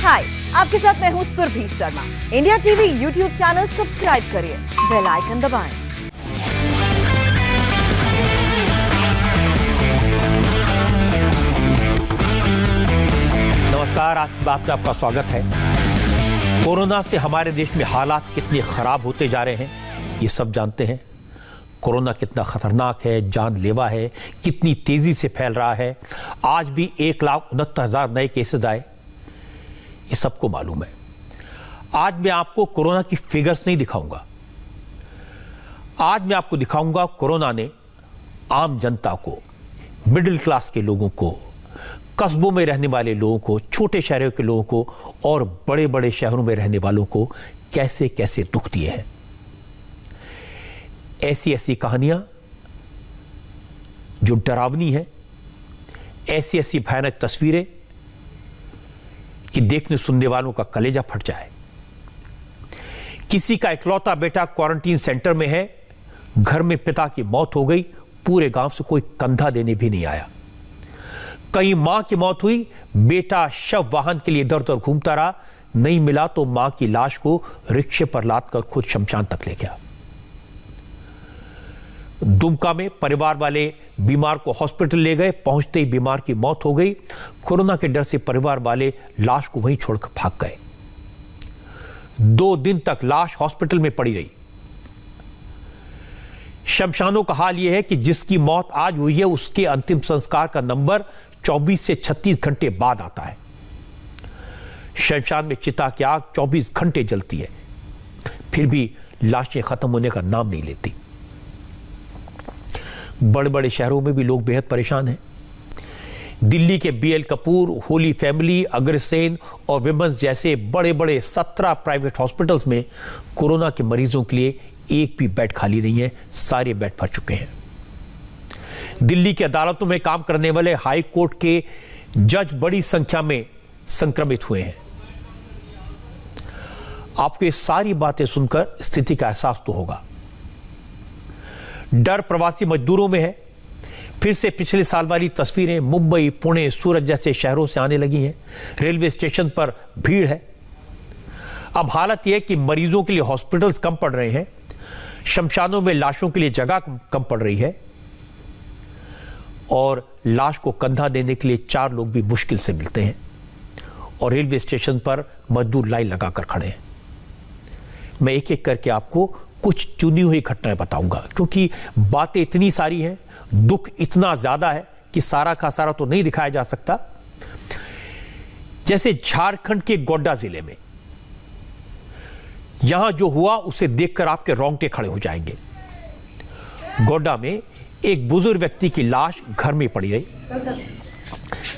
हाय, आपके साथ मैं हूँ Surabhi Sharma. India TV YouTube channel subscribe करिए, बेल आइकन दबाएं। नमस्कार, आज की बात में आपका स्वागत है। कोरोना से हमारे देश में हालात कितने खराब होते जा रहे हैं, ये सब जानते हैं। कोरोना कितना खतरनाक है, जानलेवा है, कितनी तेजी से फैल रहा है। आज भी 1,69,000 नए केसेस आए, ये सबको मालूम है। आज मैं आपको कोरोना की फिगर्स नहीं दिखाऊंगा, आज मैं आपको दिखाऊंगा कोरोना ने आम जनता को, मिडिल क्लास के लोगों को, कस्बों में रहने वाले लोगों को, छोटे शहरों के लोगों को और बड़े बड़े शहरों में रहने वालों को कैसे कैसे दुख दिए हैं। ऐसी ऐसी कहानियां जो डरावनी है, ऐसी ऐसी भयानक तस्वीरें कि देखने सुनने वालों का कलेजा फट जाए। किसी का इकलौता बेटा क्वारंटीन सेंटर में है, घर में पिता की मौत हो गई, पूरे गांव से कोई कंधा देने भी नहीं आया। कहीं मां की मौत हुई, बेटा शव वाहन के लिए इधर उधर घूमता रहा, नहीं मिला तो मां की लाश को रिक्शे पर लादकर खुद शमशान तक ले गया। दुमका में परिवार वाले बीमार को हॉस्पिटल ले गए, पहुंचते ही बीमार की मौत हो गई। कोरोना के डर से परिवार वाले लाश को वहीं छोड़कर भाग गए। 2 दिन तक लाश हॉस्पिटल में पड़ी रही। शमशानों का हाल यह है कि जिसकी मौत आज हुई है, उसके अंतिम संस्कार का नंबर 24 से 36 घंटे बाद आता है। शमशान में चिता की आग 24 घंटे जलती है, फिर भी लाशें खत्म होने का नाम नहीं लेती। बड़े बड़े शहरों में भी लोग बेहद परेशान हैं। दिल्ली के BL कपूर, होली फैमिली, अग्रसेन और विमेंस जैसे बड़े बड़े 17 प्राइवेट हॉस्पिटल्स में कोरोना के मरीजों के लिए एक भी बेड खाली नहीं है, सारे बेड भर चुके हैं। दिल्ली की अदालतों में काम करने वाले हाई कोर्ट के जज बड़ी संख्या में संक्रमित हुए हैं। आपको ये सारी बातें सुनकर स्थिति का एहसास तो होगा। डर प्रवासी मजदूरों में है। फिर से पिछले साल वाली तस्वीरें मुंबई, पुणे, सूरत जैसे शहरों से आने लगी हैं। रेलवे स्टेशन पर भीड़ है। अब हालत यह है कि मरीजों के लिए हॉस्पिटल्स कम पड़ रहे हैं, शमशानों में लाशों के लिए जगह कम पड़ रही है और लाश को कंधा देने के लिए 4 लोग भी मुश्किल से मिलते हैं और रेलवे स्टेशन पर मजदूर लाइन लगाकर खड़े हैं। मैं एक एक करके आपको कुछ चुनी हुई घटनाएं बताऊंगा, क्योंकि बातें इतनी सारी हैं, दुख इतना ज्यादा है कि सारा का सारा तो नहीं दिखाया जा सकता। जैसे झारखंड के गोड्डा जिले में यहां जो हुआ उसे देखकर आपके रोंगटे खड़े हो जाएंगे। गोड्डा में एक बुजुर्ग व्यक्ति की लाश घर में पड़ी रही,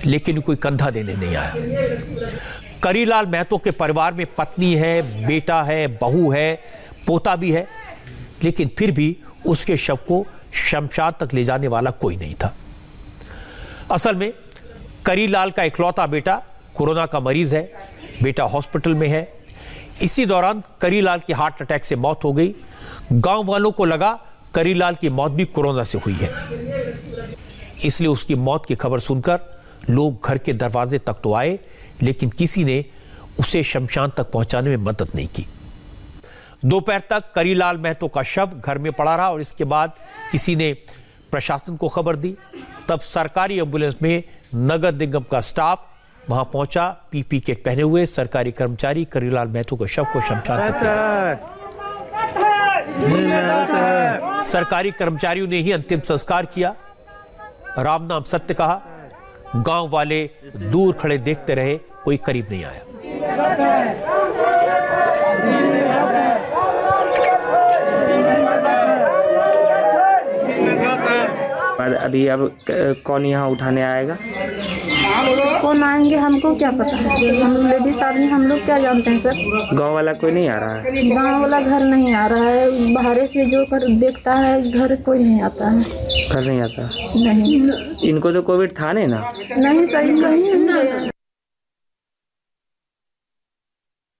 लेकिन कोई कंधा देने नहीं आया। करीलाल महतो के परिवार में पत्नी है, बेटा है, बहू है, पोता भी है, लेकिन फिर भी उसके शव को शमशान तक ले जाने वाला कोई नहीं था। असल में करीलाल का इकलौता बेटा कोरोना का मरीज है, बेटा हॉस्पिटल में है। इसी दौरान करीलाल की हार्ट अटैक से मौत हो गई। गांव वालों को लगा करीलाल की मौत भी कोरोना से हुई है, इसलिए उसकी मौत की खबर सुनकर लोग घर के दरवाजे तक तो आए, लेकिन किसी ने उसे शमशान तक पहुंचाने में मदद नहीं की। दोपहर तक करीलाल महतो का शव घर में पड़ा रहा और इसके बाद किसी ने प्रशासन को खबर दी। तब सरकारी एम्बुलेंस में नगर निगम का स्टाफ वहां पहुंचा। PPE किट पहने हुए सरकारी कर्मचारी करीलाल महतो के शव को शमशान तक ले गए। सरकारी कर्मचारियों ने ही अंतिम संस्कार किया। राम नाम सत्य कहा। गांव वाले दूर खड़े देखते रहे, कोई करीब नहीं आया। अभी अब कौन यहाँ उठाने आएगा? कौन आएंगे हमको क्या पता, हम लेडीज आदमी हम लोग क्या जानते हैं सर। गांव वाला कोई नहीं आ रहा है? गांव वाला घर नहीं आ रहा है, बाहर से जो कर देखता है घर कोई नहीं आता है। घर नहीं आता? नहीं। इनको तो कोविड था नहीं ना? नहीं सर, नहीं।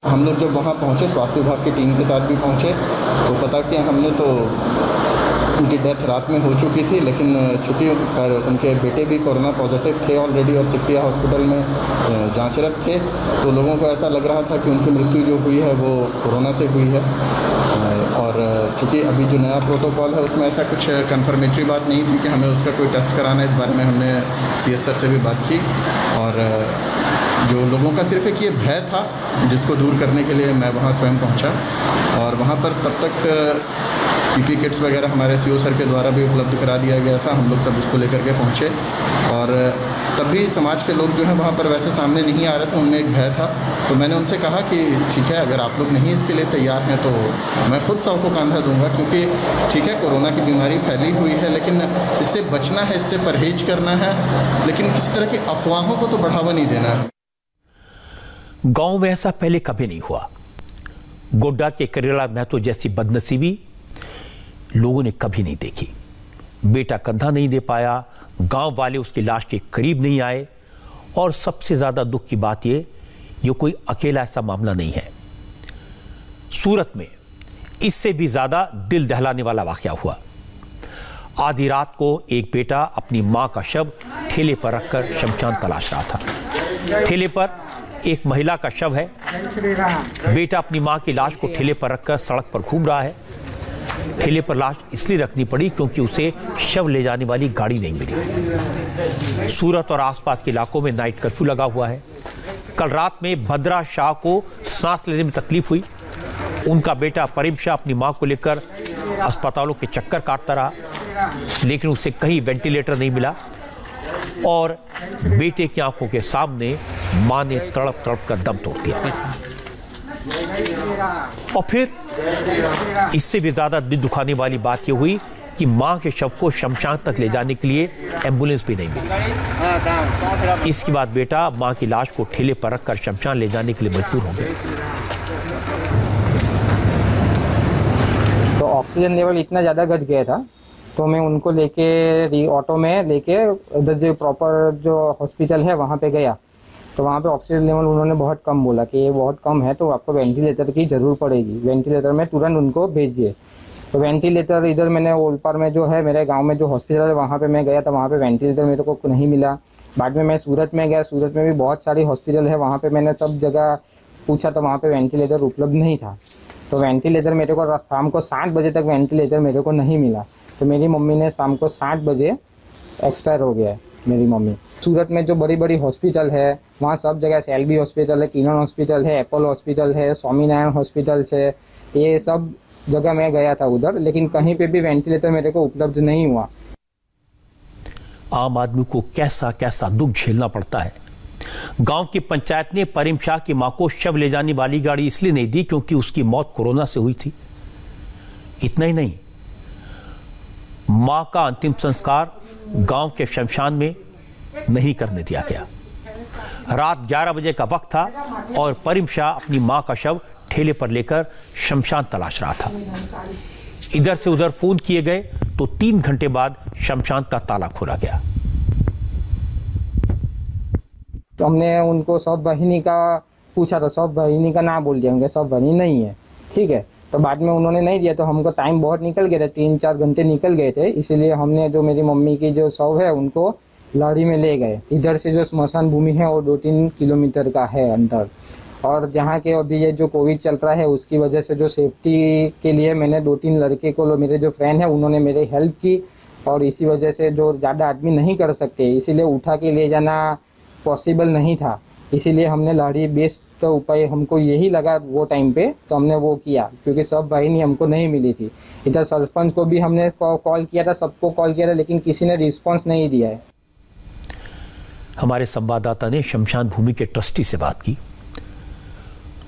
हम लोग जब वहाँ पहुँचे, स्वास्थ्य विभाग की टीम के साथ भी पहुँचे, तो पता किया हमने तो उनकी डेथ रात में हो चुकी थी, लेकिन चूँकि पर उनके बेटे भी कोरोना पॉजिटिव थे ऑलरेडी और सिप्टिया हॉस्पिटल में जांचरत थे, तो लोगों को ऐसा लग रहा था कि उनकी मृत्यु जो हुई है वो कोरोना से हुई है। और चूँकि अभी जो नया प्रोटोकॉल है उसमें ऐसा कुछ कंफर्मेटरी बात नहीं थी कि हमें उसका कोई टेस्ट कराना है। इस बारे में हमने CS सर से भी बात की, और जो लोगों का सिर्फ एक ये भय था जिसको दूर करने के लिए मैं वहाँ स्वयं पहुँचा, और वहाँ पर तब तक PP किट्स वगैरह हमारे CO सर के द्वारा भी उपलब्ध करा दिया गया था। हम लोग सब उसको लेकर के पहुँचे, और तब भी समाज के लोग जो हैं वहाँ पर वैसे सामने नहीं आ रहे थे, उनमें एक भय था। तो मैंने उनसे कहा कि ठीक है, अगर आप लोग नहीं इसके लिए तैयार हैं तो मैं खुद 100 को कंधा दूंगा, क्योंकि ठीक है कोरोना की बीमारी फैली हुई है, लेकिन इससे बचना है, इससे परहेज करना है, लेकिन किसी तरह की अफवाहों को तो बढ़ावा नहीं देना है। गांव में ऐसा पहले कभी नहीं हुआ। गोड्डा के करेला महतो जैसी बदनसीबी लोगों ने कभी नहीं देखी। बेटा कंधा नहीं दे पाया, गांव वाले उसकी लाश के करीब नहीं आए, और सबसे ज्यादा दुख की बात ये कोई अकेला ऐसा मामला नहीं है। सूरत में इससे भी ज्यादा दिल दहलाने वाला वाकया हुआ। आधी रात को एक बेटा अपनी मां का शव ठेले पर रखकर शमशान तलाश रहा था। ठेले पर एक महिला का शव है। बेटा अपनी मां की लाश को ठेले पर रखकर सड़क पर घूम रहा है। ठेले पर लाश इसलिए रखनी पड़ी क्योंकि उसे शव ले जाने वाली गाड़ी नहीं मिली। सूरत और आसपास के इलाकों में नाइट कर्फ्यू लगा हुआ है। कल रात में भद्रा शाह को सांस लेने में तकलीफ हुई। उनका बेटा परिम शाह अपनी मां को लेकर अस्पतालों के चक्कर काटता रहा, लेकिन उसे कहीं वेंटिलेटर नहीं मिला, और बेटे की आंखों के सामने मां ने तड़प तड़प कर दम तोड़ दिया। और फिर इससे भी ज्यादा दिल दुखाने वाली बात यह हुई कि मां के शव को शमशान तक ले जाने के लिए एम्बुलेंस भी नहीं मिली। इसके बाद बेटा मां की लाश को ठेले पर रखकर शमशान ले जाने के लिए मजबूर हो गए। तो ऑक्सीजन लेवल इतना ज़्यादा घट गया था, तो मैं उनको लेके ऑटो में लेके उधर जो प्रॉपर जो हॉस्पिटल है वहाँ पे गया। तो वहाँ पे ऑक्सीजन लेवल उन्होंने बहुत कम बोला कि ये बहुत कम है, तो आपको वेंटिलेटर की ज़रूर पड़ेगी, वेंटिलेटर में तुरंत उनको भेजिए। तो वेंटिलेटर इधर मैंने ओलपार में जो है मेरे गांव में जो हॉस्पिटल है वहाँ पे मैं गया था, वहाँ पे वेंटिलेटर मेरे को नहीं मिला। बाद में मैं सूरत में गया, सूरत में भी बहुत सारी हॉस्पिटल है, वहाँ पे मैंने सब जगह पूछा तो वहाँ पे वेंटिलेटर उपलब्ध नहीं था। तो वेंटिलेटर मेरे को शाम को 7 बजे तक वेंटिलेटर मेरे को नहीं मिला। तो मेरी मम्मी ने शाम को 7 बजे एक्सपायर हो गया है मेरी मम्मी। सूरत में जो बड़ी बड़ी हॉस्पिटल है वहाँ सब जगह SLB हॉस्पिटल है, किरण हॉस्पिटल है, एपोलो हॉस्पिटल है, स्वामीनारायण हॉस्पिटल है, ये सब जगह मैं गया था उधर, लेकिन कहीं पे भी वेंटिलेटर मेरे को उपलब्ध नहीं हुआ। आम आदमी को कैसा कैसा दुख झेलना पड़ता है। गांव की पंचायत ने परिम शाह की मां को शव ले जाने वाली गाड़ी इसलिए नहीं दी क्योंकि उसकी मौत कोरोना से हुई थी। इतना ही नहीं, मां का अंतिम संस्कार गांव के शमशान में नहीं करने दिया गया। रात 11 बजे का वक्त था और परिम शाह अपनी मां का शव ठेले पर लेकर शमशान तलाश रहा था। इधर से उधर फोन किए गए तो 3 घंटे बाद शमशान का ताला खोला गया। तो हमने उनको सब वाहिनी का पूछा, तो सब वाहिनी का ना बोल दिया, उनके सब वाहिनी नहीं है। ठीक है, तो बाद में उन्होंने नहीं दिया, तो हमको टाइम बहुत निकल गया था, 3-4 घंटे निकल गए थे। इसीलिए हमने जो मेरी मम्मी की जो शव है उनको लाड़ी में ले गए। इधर से जो स्मशान भूमि है वो 2-3 किलोमीटर का है अंदर। और जहाँ के अभी ये जो कोविड चल रहा है उसकी वजह से जो सेफ्टी के लिए मैंने 2-3 लड़के को, मेरे जो फ्रेंड है उन्होंने मेरी हेल्प की, और इसी वजह से जो ज़्यादा आदमी नहीं कर सकते इसीलिए उठा के ले जाना पॉसिबल नहीं था। इसीलिए हमने लाड़ी बेस्ट का उपाय हमको यही लगा वो टाइम पे, तो हमने वो किया, क्योंकि सब वाहिनी हमको नहीं मिली थी। इधर सरपंच को भी हमने कॉल किया था, सबको कॉल किया था, लेकिन किसी ने रिस्पॉन्स नहीं दिया है। हमारे संवाददाता ने शमशान भूमि के ट्रस्टी से बात की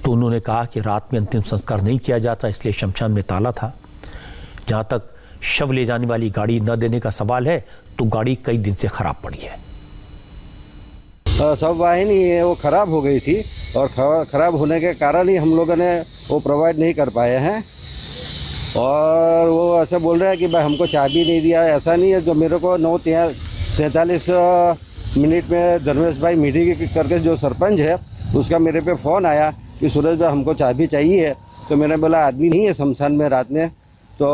तो उन्होंने कहा कि रात में अंतिम संस्कार नहीं किया जाता, इसलिए शमशान में ताला था। जहां तक शव ले जाने वाली गाड़ी न देने का सवाल है तो गाड़ी कई दिन से खराब पड़ी है। सब वाहिनी है वो ख़राब हो गई थी, और ख़राब होने के कारण ही हम लोगों ने वो प्रोवाइड नहीं कर पाए हैं। और वो ऐसे बोल रहे हैं कि भाई हमको चाबी नहीं दिया। ऐसा नहीं है, जो मेरे को 9:43 में धर्मेश भाई मीठी करके जो सरपंच है उसका मेरे पे फ़ोन आया कि सूरज भाई हमको चाबी चाहिए। तो मैंने बोला आदमी नहीं है शमशान में रात में, तो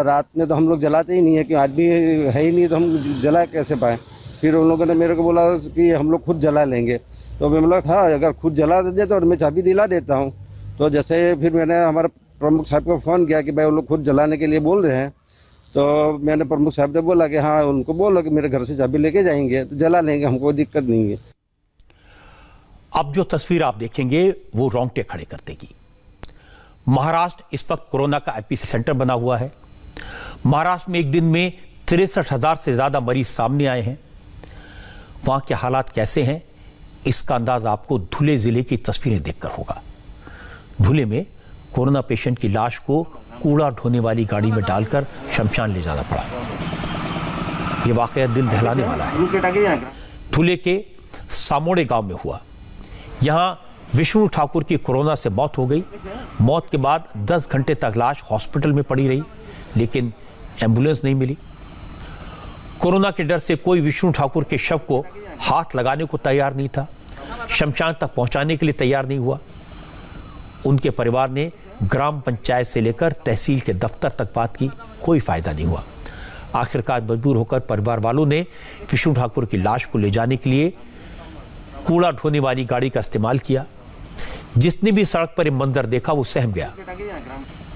रात में तो हम लोग जलाते ही नहीं है कि आदमी है ही नहीं तो हम जला कैसे पाएँ। फिर उन लोगों ने मेरे को बोला कि हम लोग खुद जला लेंगे। तो मैं बोला हाँ अगर खुद जला दे तो मैं चाबी दिला देता हूँ। तो जैसे फिर मैंने हमारे प्रमुख साहब को फ़ोन किया कि भाई वो लोग खुद जलाने के लिए बोल रहे हैं। तो मैंने प्रमुख साहब ने बोला कि हाँ उनको बोलो कि मेरे घर से चाबी लेके जाएंगे तो जला लेंगे, हमको कोई दिक्कत नहीं है। अब जो तस्वीर आप देखेंगे वो रोंगटे खड़े कर देगी। महाराष्ट्र इस वक्त कोरोना का एपी सेंटर बना हुआ है। महाराष्ट्र में एक दिन में 63,000 से ज्यादा मरीज सामने आए हैं। वहां के हालात कैसे हैं इसका अंदाज आपको धुले जिले की तस्वीरें देखकर होगा। धुले में कोरोना पेशेंट की लाश को कूड़ा ढोने वाली गाड़ी में डालकर शमशान ले जाना पड़ा। यह वाकया दिल दहलाने वाला है। धुले के सामोड़े गांव में हुआ। यहां विष्णु ठाकुर की कोरोना से मौत हो गई। मौत के बाद 10 घंटे तक लाश हॉस्पिटल में पड़ी रही, लेकिन एम्बुलेंस नहीं मिली। कोरोना के डर से कोई विष्णु ठाकुर के शव को हाथ लगाने को तैयार नहीं था, शमशान तक पहुंचाने के लिए तैयार नहीं हुआ। उनके परिवार ने ग्राम पंचायत से लेकर तहसील के दफ्तर तक बात की, कोई फायदा नहीं हुआ। आखिरकार मजबूर होकर परिवार वालों ने विष्णु ठाकुर की लाश को ले जाने के लिए कूड़ा ढोने वाली गाड़ी का इस्तेमाल किया। जिसने भी सड़क पर ये मंजर देखा वो सहम गया।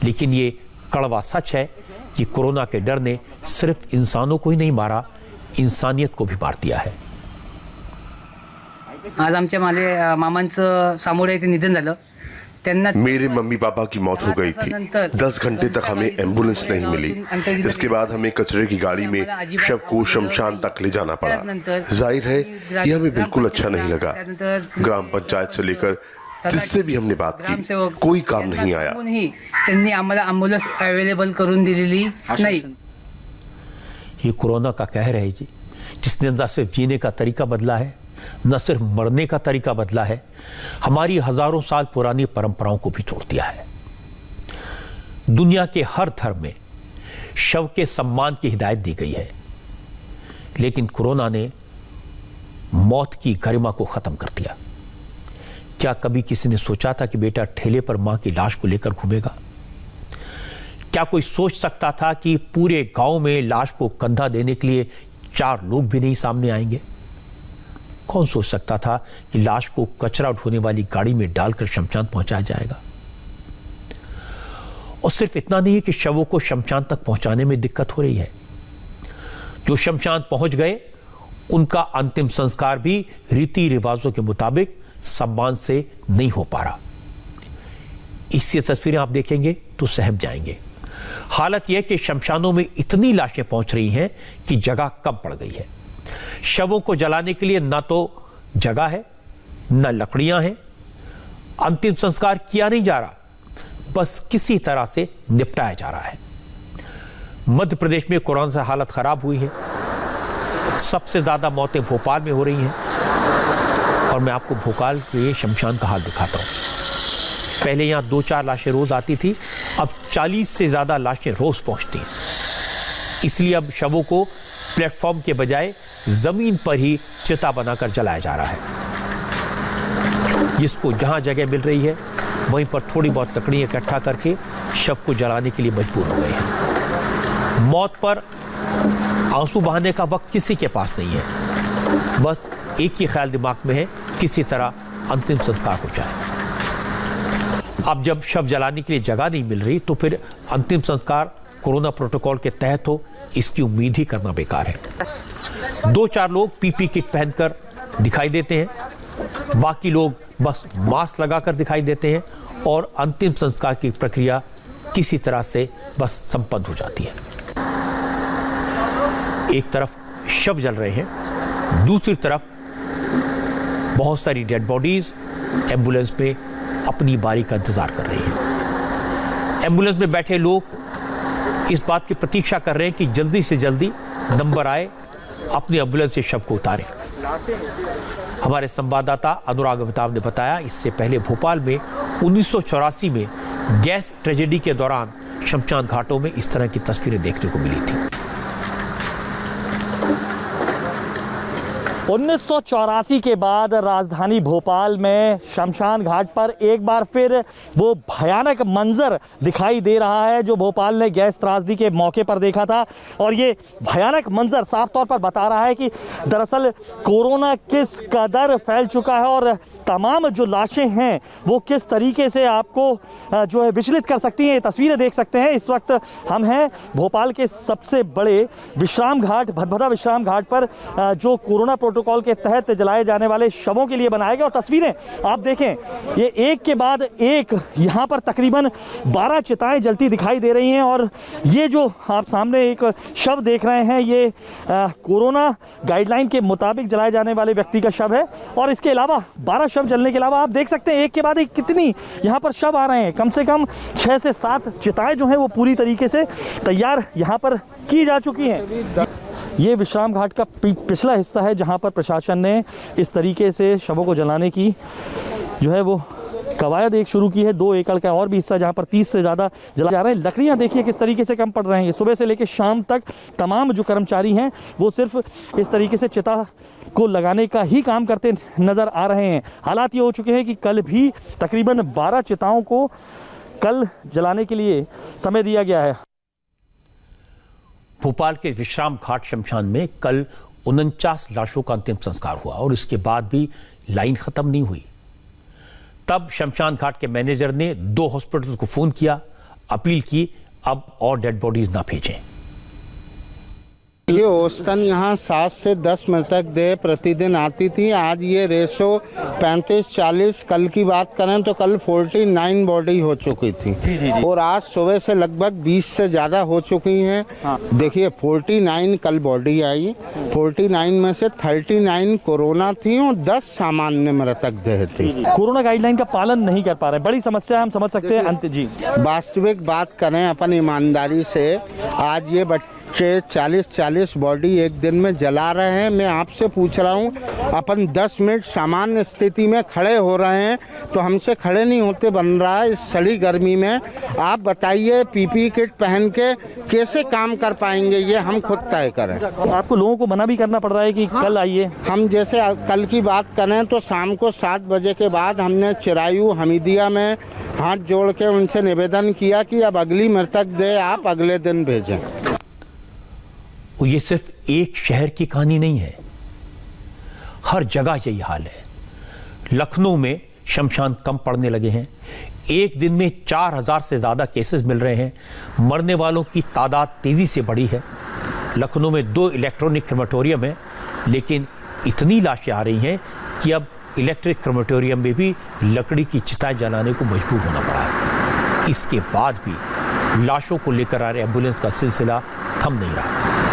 लेकिन ये कड़वा सच है कि कोरोना के डर ने सिर्फ इंसानों को ही नहीं मारा, इंसानियत को भी मार दिया है। आज आमच्या मामांचं सामोरे इथे निधन झालं। त्यांना मेरे मम्मी पापा की मौत हो गई थी। 10 घंटे तक हमें एम्बुलेंस नहीं मिली, जिसके बाद हमें कचरे की गाड़ी में शव को शमशान तक ले जाना पड़ा। जाहिर है यह हमें बिल्कुल अच्छा नहीं लगा। ग्राम पंचायत से लेकर जिससे भी हमने बात की कोई काम नहीं आया। त्यांनी आम्हाला एम्बुलेंस अवेलेबल करून दिलेली नाही। ये कोरोना का कहर है जी, जिसने न सिर्फ जीने का तरीका बदला है, न सिर्फ मरने का तरीका बदला है, हमारी हजारों साल पुरानी परंपराओं को भी तोड़ दिया है। दुनिया के हर धर्म में शव के सम्मान की हिदायत दी गई है, लेकिन कोरोना ने मौत की गरिमा को खत्म कर दिया। क्या कभी किसी ने सोचा था कि बेटा ठेले पर मां की लाश को लेकर घूमेगा? क्या कोई सोच सकता था कि पूरे गांव में लाश को कंधा देने के लिए 4 लोग भी नहीं सामने आएंगे? कौन सोच सकता था कि लाश को कचरा ढोने वाली गाड़ी में डालकर शमशान पहुंचाया जाएगा? और सिर्फ इतना नहीं है कि शवों को शमशान तक पहुंचाने में दिक्कत हो रही है, जो शमशान पहुंच गए उनका अंतिम संस्कार भी रीति रिवाजों के मुताबिक सम्मान से नहीं हो पा रहा। इससे तस्वीरें आप देखेंगे तो सहम जाएंगे। हालत यह कि शमशानों में इतनी लाशें पहुंच रही हैं कि जगह कम पड़ गई है। शवों को जलाने के लिए ना तो जगह है, न लकड़ियां हैं। अंतिम संस्कार किया नहीं जा रहा, बस किसी तरह से निपटाया जा रहा है। मध्य प्रदेश में कोरोना से हालत खराब हुई है। सबसे ज्यादा मौतें भोपाल में हो रही हैं, और मैं आपको भोपाल के शमशान का हाल दिखाता हूं। पहले यहां 2-4 लाशें रोज आती थी, अब 40 से ज्यादा लाशें रोज पहुंचती हैं। इसलिए अब शवों को प्लेटफॉर्म के बजाय जमीन पर ही चिता बनाकर जलाया जा रहा है। जिसको जहां जगह मिल रही है वहीं पर थोड़ी बहुत लकड़ी इकट्ठा करके शव को जलाने के लिए मजबूर हो गए हैं। मौत पर आंसू बहाने का वक्त किसी के पास नहीं है। बस एक ही ख्याल दिमाग में है, किसी तरह अंतिम संस्कार हो जाए। अब जब शव जलाने के लिए जगह नहीं मिल रही तो फिर अंतिम संस्कार कोरोना प्रोटोकॉल के तहत हो, इसकी उम्मीद ही करना बेकार है। 2-4 लोग पीपी किट पहनकर दिखाई देते हैं, बाकी लोग बस मास्क लगाकर दिखाई देते हैं और अंतिम संस्कार की प्रक्रिया किसी तरह से बस संपन्न हो जाती है। एक तरफ शव जल रहे हैं, दूसरी तरफ बहुत सारी डेड बॉडीज एम्बुलेंस में अपनी बारी का इंतजार कर रही हैं। एम्बुलेंस में बैठे लोग इस बात की प्रतीक्षा कर रहे हैं कि जल्दी से जल्दी नंबर आए, अपनी एम्बुलेंस से शव को उतारें। हमारे संवाददाता अनुराग अमिताभ ने बताया, इससे पहले भोपाल में 1984 में गैस ट्रेजेडी के दौरान शमशान घाटों में इस तरह की तस्वीरें देखने को मिली थी। 1984 के बाद राजधानी भोपाल में शमशान घाट पर एक बार फिर वो भयानक मंजर दिखाई दे रहा है जो भोपाल ने गैस त्रासदी के मौके पर देखा था। और ये भयानक मंजर साफ तौर पर बता रहा है कि दरअसल कोरोना किस कदर फैल चुका है और तमाम जो लाशें हैं वो किस तरीके से आपको जो है विचलित कर सकती हैं। ये तस्वीरें देख सकते हैं। इस वक्त हम हैं भोपाल के सबसे बड़े विश्राम घाट भदभदा विश्राम घाट पर जो कोरोना प्रोटोकॉल के तहत जलाए जाने वाले शवों के लिए बनाए गए। और तस्वीरें आप देखें, ये एक के बाद एक यहाँ पर तकरीबन 12 चिताएं जलती दिखाई दे रही हैं। और ये जो आप सामने एक शव देख रहे हैं ये कोरोना गाइडलाइन के मुताबिक जलाए जाने वाले व्यक्ति का शव है। और इसके अलावा 12 शव जलने के अलावा आप देख सकते हैं एक के बाद एक कितनी यहाँ पर शव आ रहे हैं। कम से कम 6 से 7 चिताएं जो हैं वो पूरी तरीके से तैयार यहाँ पर की जा चुकी हैं। ये विश्राम घाट का पिछला हिस्सा है जहाँ पर प्रशासन ने इस तरीके से शवों को जलाने की जो है वो कवायद एक शुरू की है। 2 एकड़ का और भी हिस्सा जहाँ पर 30 से ज़्यादा जला जा रहे हैं। लकड़ियाँ देखिए किस तरीके से कम पड़ रहे हैं। सुबह से लेकर शाम तक तमाम जो कर्मचारी हैं वो सिर्फ इस तरीके से चिता को लगाने का ही काम करते नज़र आ रहे हैं। हालात ये हो चुके हैं कि कल भी तकरीबन 12 चिताओं को कल जलाने के लिए समय दिया गया है। भोपाल के विश्राम घाट शमशान में कल 49 लाशों का अंतिम संस्कार हुआ और इसके बाद भी लाइन खत्म नहीं हुई। तब शमशान घाट के मैनेजर ने 2 हॉस्पिटल्स को फोन किया, अपील की अब और डेड बॉडीज ना भेजें। ये औसतन यहाँ 7 से 10 मृतक देह प्रतिदिन आती थी। आज ये रेशो 35-40, कल की बात करें तो कल 49 बॉडी हो चुकी थी। जी। और आज सुबह से लगभग 20 से ज़्यादा हो चुकी हैं। हाँ। देखिए 49 कल बॉडी आई, 49 में से 39 कोरोना थी और 10 सामान्य मृतक देह थी। कोरोना गाइडलाइन का पालन नहीं कर पा रहे, बड़ी समस्या हम समझ सकते हैं। अंत जी वास्तविक बात करें अपन ईमानदारी से, आज ये 40 बॉडी एक दिन में जला रहे हैं। मैं आपसे पूछ रहा हूं, अपन 10 मिनट सामान्य स्थिति में खड़े हो रहे हैं तो हमसे खड़े नहीं होते बन रहा है इस सड़ी गर्मी में। आप बताइए पीपी किट पहन के कैसे काम कर पाएंगे, ये हम खुद तय करें। आपको लोगों को मना भी करना पड़ रहा है कि हाँ, कल आइए। हम जैसे कल की बात करें तो शाम को 7 बजे के बाद हमने चिरायू हमीदिया में हाथ जोड़ के उनसे निवेदन किया कि अब अगली मृतक देह आप अगले दिन भेजें। ये सिर्फ एक शहर की कहानी नहीं है, हर जगह यही हाल है। लखनऊ में शमशान कम पड़ने लगे हैं। एक दिन में 4000 से ज़्यादा केसेस मिल रहे हैं। मरने वालों की तादाद तेज़ी से बढ़ी है। लखनऊ में 2 इलेक्ट्रॉनिक क्रेमेटोरियम है, लेकिन इतनी लाशें आ रही हैं कि अब इलेक्ट्रिक क्रेमेटोरियम में भी लकड़ी की चिताएं जलाने को मजबूर होना पड़ा है। इसके बाद भी लाशों को लेकर आ रहे एम्बुलेंस का सिलसिला थम नहीं रहा।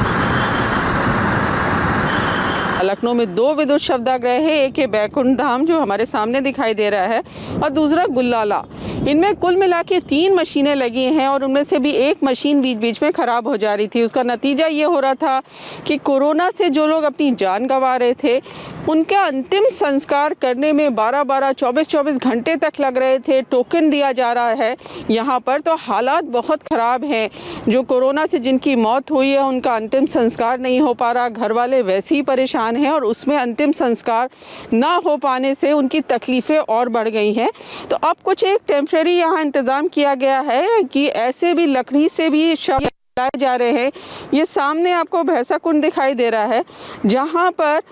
लखनऊ में 2 विद्युत शवदाह है, एक है बैकुंठ धाम जो हमारे सामने दिखाई दे रहा है और दूसरा गुल्लाला। इनमें कुल मिला के 3 मशीनें लगी हैं और उनमें से भी एक मशीन बीच बीच में खराब हो जा रही थी। उसका नतीजा ये हो रहा था कि कोरोना से जो लोग अपनी जान गंवा रहे थे उनका अंतिम संस्कार करने में 12-12, 24-24 घंटे तक लग रहे थे। टोकन दिया जा रहा है यहाँ पर, तो हालात बहुत ख़राब हैं। जो कोरोना से जिनकी मौत हुई है उनका अंतिम संस्कार नहीं हो पा रहा, घर वाले वैसे ही परेशान हैं और उसमें अंतिम संस्कार ना हो पाने से उनकी तकलीफ़ें और बढ़ गई हैं। तो अब कुछ एक टेम्परेरी यहाँ इंतज़ाम किया गया है कि ऐसे भी लकड़ी से भी शव लाए जा रहे हैं। ये सामने आपको भैंसा कुंड दिखाई दे रहा है जहाँ पर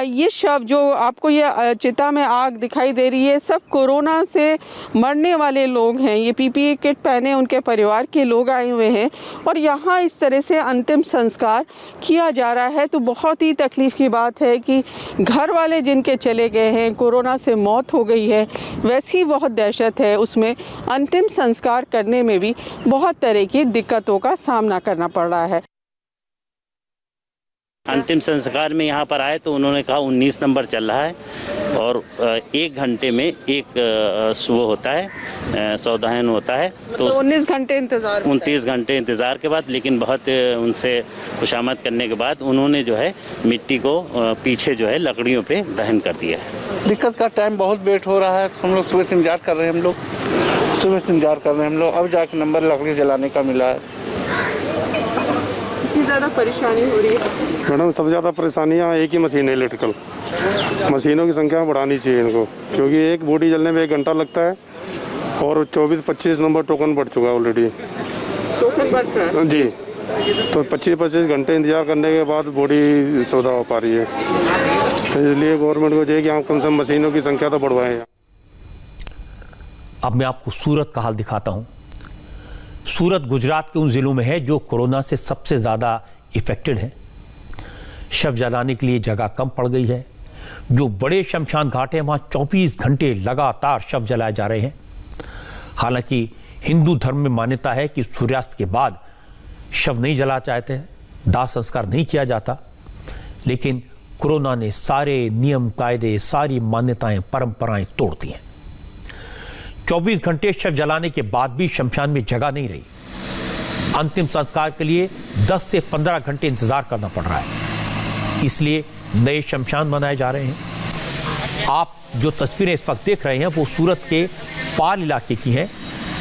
ये शव जो आपको ये चिता में आग दिखाई दे रही है, सब कोरोना से मरने वाले लोग हैं। ये पीपीई किट पहने उनके परिवार के लोग आए हुए हैं और यहाँ इस तरह से अंतिम संस्कार किया जा रहा है। तो बहुत ही तकलीफ की बात है कि घर वाले जिनके चले गए हैं, कोरोना से मौत हो गई है, वैसी ही बहुत दहशत है। उसमें अंतिम संस्कार करने में भी बहुत तरह की दिक्कतों का सामना करना पड़ रहा है। अंतिम संस्कार में यहाँ पर आए तो उन्होंने कहा 19 नंबर चल रहा है और 1 घंटे में एक वो होता है सौदाहन होता है। तो 19 घंटे इंतजार, 29 घंटे इंतजार के बाद, लेकिन बहुत उनसे खुशामद करने के बाद उन्होंने जो है मिट्टी को पीछे जो है लकड़ियों पे दहन कर दिया है। दिक्कत का टाइम बहुत वेट हो रहा है। हम लोग सुबह से इंतजार कर रहे हैं, अब जाके नंबर लकड़ी जलाने का मिला है। ज़्यादा परेशानी हो रही है? मैडम सबसे ज़्यादा परेशानियाँ एक ही मशीन है इलेक्ट्रिकल। मशीनों की संख्या बढ़ानी चाहिए इनको, क्योंकि एक बॉडी जलने में 1 घंटा लगता है और 24-25 नंबर टोकन बढ़ चुका है ऑलरेडी। टोकन बढ़ रहा है जी, तो 25-25 घंटे इंतजार करने के बाद बॉडी सौदा हो पा रही है। तो इसलिए गवर्नमेंट को चाहिए कि हम कम से कम मशीनों की संख्या तो बढ़वाएं। अब मैं आपको सूरत का हाल दिखाता हूं। सूरत गुजरात के उन जिलों में है जो कोरोना से सबसे ज़्यादा इफेक्टेड है। शव जलाने के लिए जगह कम पड़ गई है। जो बड़े शमशान घाट हैं वहाँ 24 घंटे लगातार शव जलाए जा रहे हैं। हालांकि हिंदू धर्म में मान्यता है कि सूर्यास्त के बाद शव नहीं जला चाहते हैं, दाह संस्कार नहीं किया जाता, लेकिन कोरोना ने सारे नियम कायदे, सारी मान्यताएं, परंपराएं तोड़ दी हैं। 24 घंटे शव जलाने के बाद भी शमशान में जगह नहीं रही। अंतिम संस्कार के लिए 10 से 15 घंटे इंतजार करना पड़ रहा है। इसलिए नए शमशान बनाए जा रहे हैं। आप जो तस्वीरें इस वक्त देख रहे हैं वो सूरत के पाल इलाके की हैं।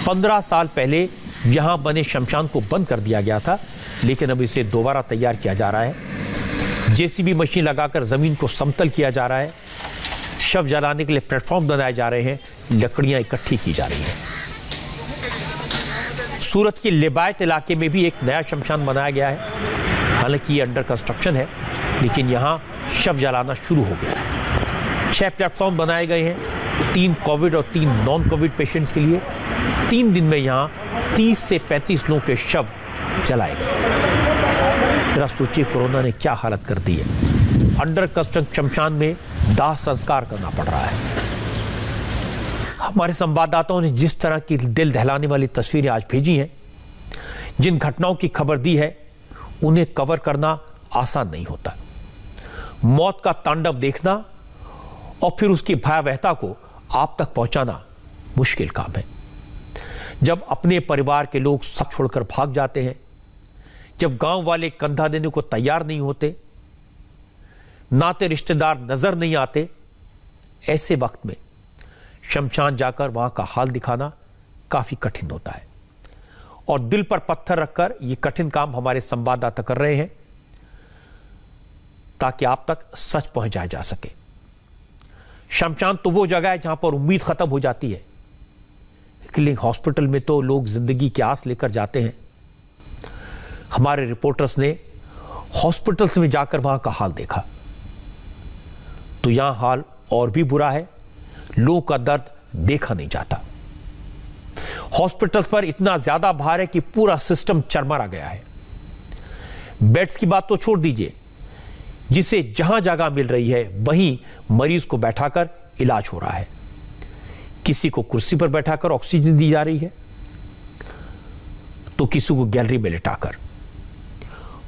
15 साल पहले यहाँ बने शमशान को बंद कर दिया गया था, लेकिन अब इसे दोबारा तैयार किया जा रहा है। जेसीबी मशीन लगाकर जमीन को समतल किया जा रहा है। शव जलाने के लिए प्लेटफॉर्म बनाए जा रहे हैं। लकड़ियां इकट्ठी की जा रही हैं। सूरत के लिबायत इलाके में भी एक नया शमशान बनाया गया है। हालांकि ये अंडर कंस्ट्रक्शन है, लेकिन यहाँ शव जलाना शुरू हो गया है। 6 प्लेटफॉर्म बनाए गए हैं, 3 कोविड और 3 नॉन कोविड पेशेंट्स के लिए। 3 दिन में यहाँ 30 से 35 लोगों के शव जलाए गए। जरा सोचिए कोरोना ने क्या हालत कर दी है। अंडर कंस्ट्रक्शन शमशान में दाह संस्कार करना पड़ रहा है। हमारे संवाददाताओं ने जिस तरह की दिल दहलाने वाली तस्वीरें आज भेजी हैं, जिन घटनाओं की खबर दी है, उन्हें कवर करना आसान नहीं होता। मौत का तांडव देखना और फिर उसकी भयावहता को आप तक पहुंचाना मुश्किल काम है। जब अपने परिवार के लोग साथ छोड़कर भाग जाते हैं, जब गांव वाले कंधा देने को तैयार नहीं होते, नाते रिश्तेदार नजर नहीं आते, ऐसे वक्त में शमशान जाकर वहां का हाल दिखाना काफी कठिन होता है। और दिल पर पत्थर रखकर यह कठिन काम हमारे संवाददाता कर रहे हैं, ताकि आप तक सच पहुंचाया जा सके। शमशान तो वो जगह है जहां पर उम्मीद खत्म हो जाती है, लेकिन हॉस्पिटल में तो लोग जिंदगी की आस लेकर जाते हैं। हमारे रिपोर्टर्स ने हॉस्पिटल्स में जाकर वहां का हाल देखा, तो यहां हाल और भी बुरा है। लोगों का दर्द देखा नहीं जाता। हॉस्पिटल पर इतना ज्यादा भार है कि पूरा सिस्टम चरमरा गया है। बेड्स की बात तो छोड़ दीजिए, जिसे जहां जगह मिल रही है वहीं मरीज को बैठाकर इलाज हो रहा है। किसी को कुर्सी पर बैठाकर ऑक्सीजन दी जा रही है, तो किसी को गैलरी में लिटाकर।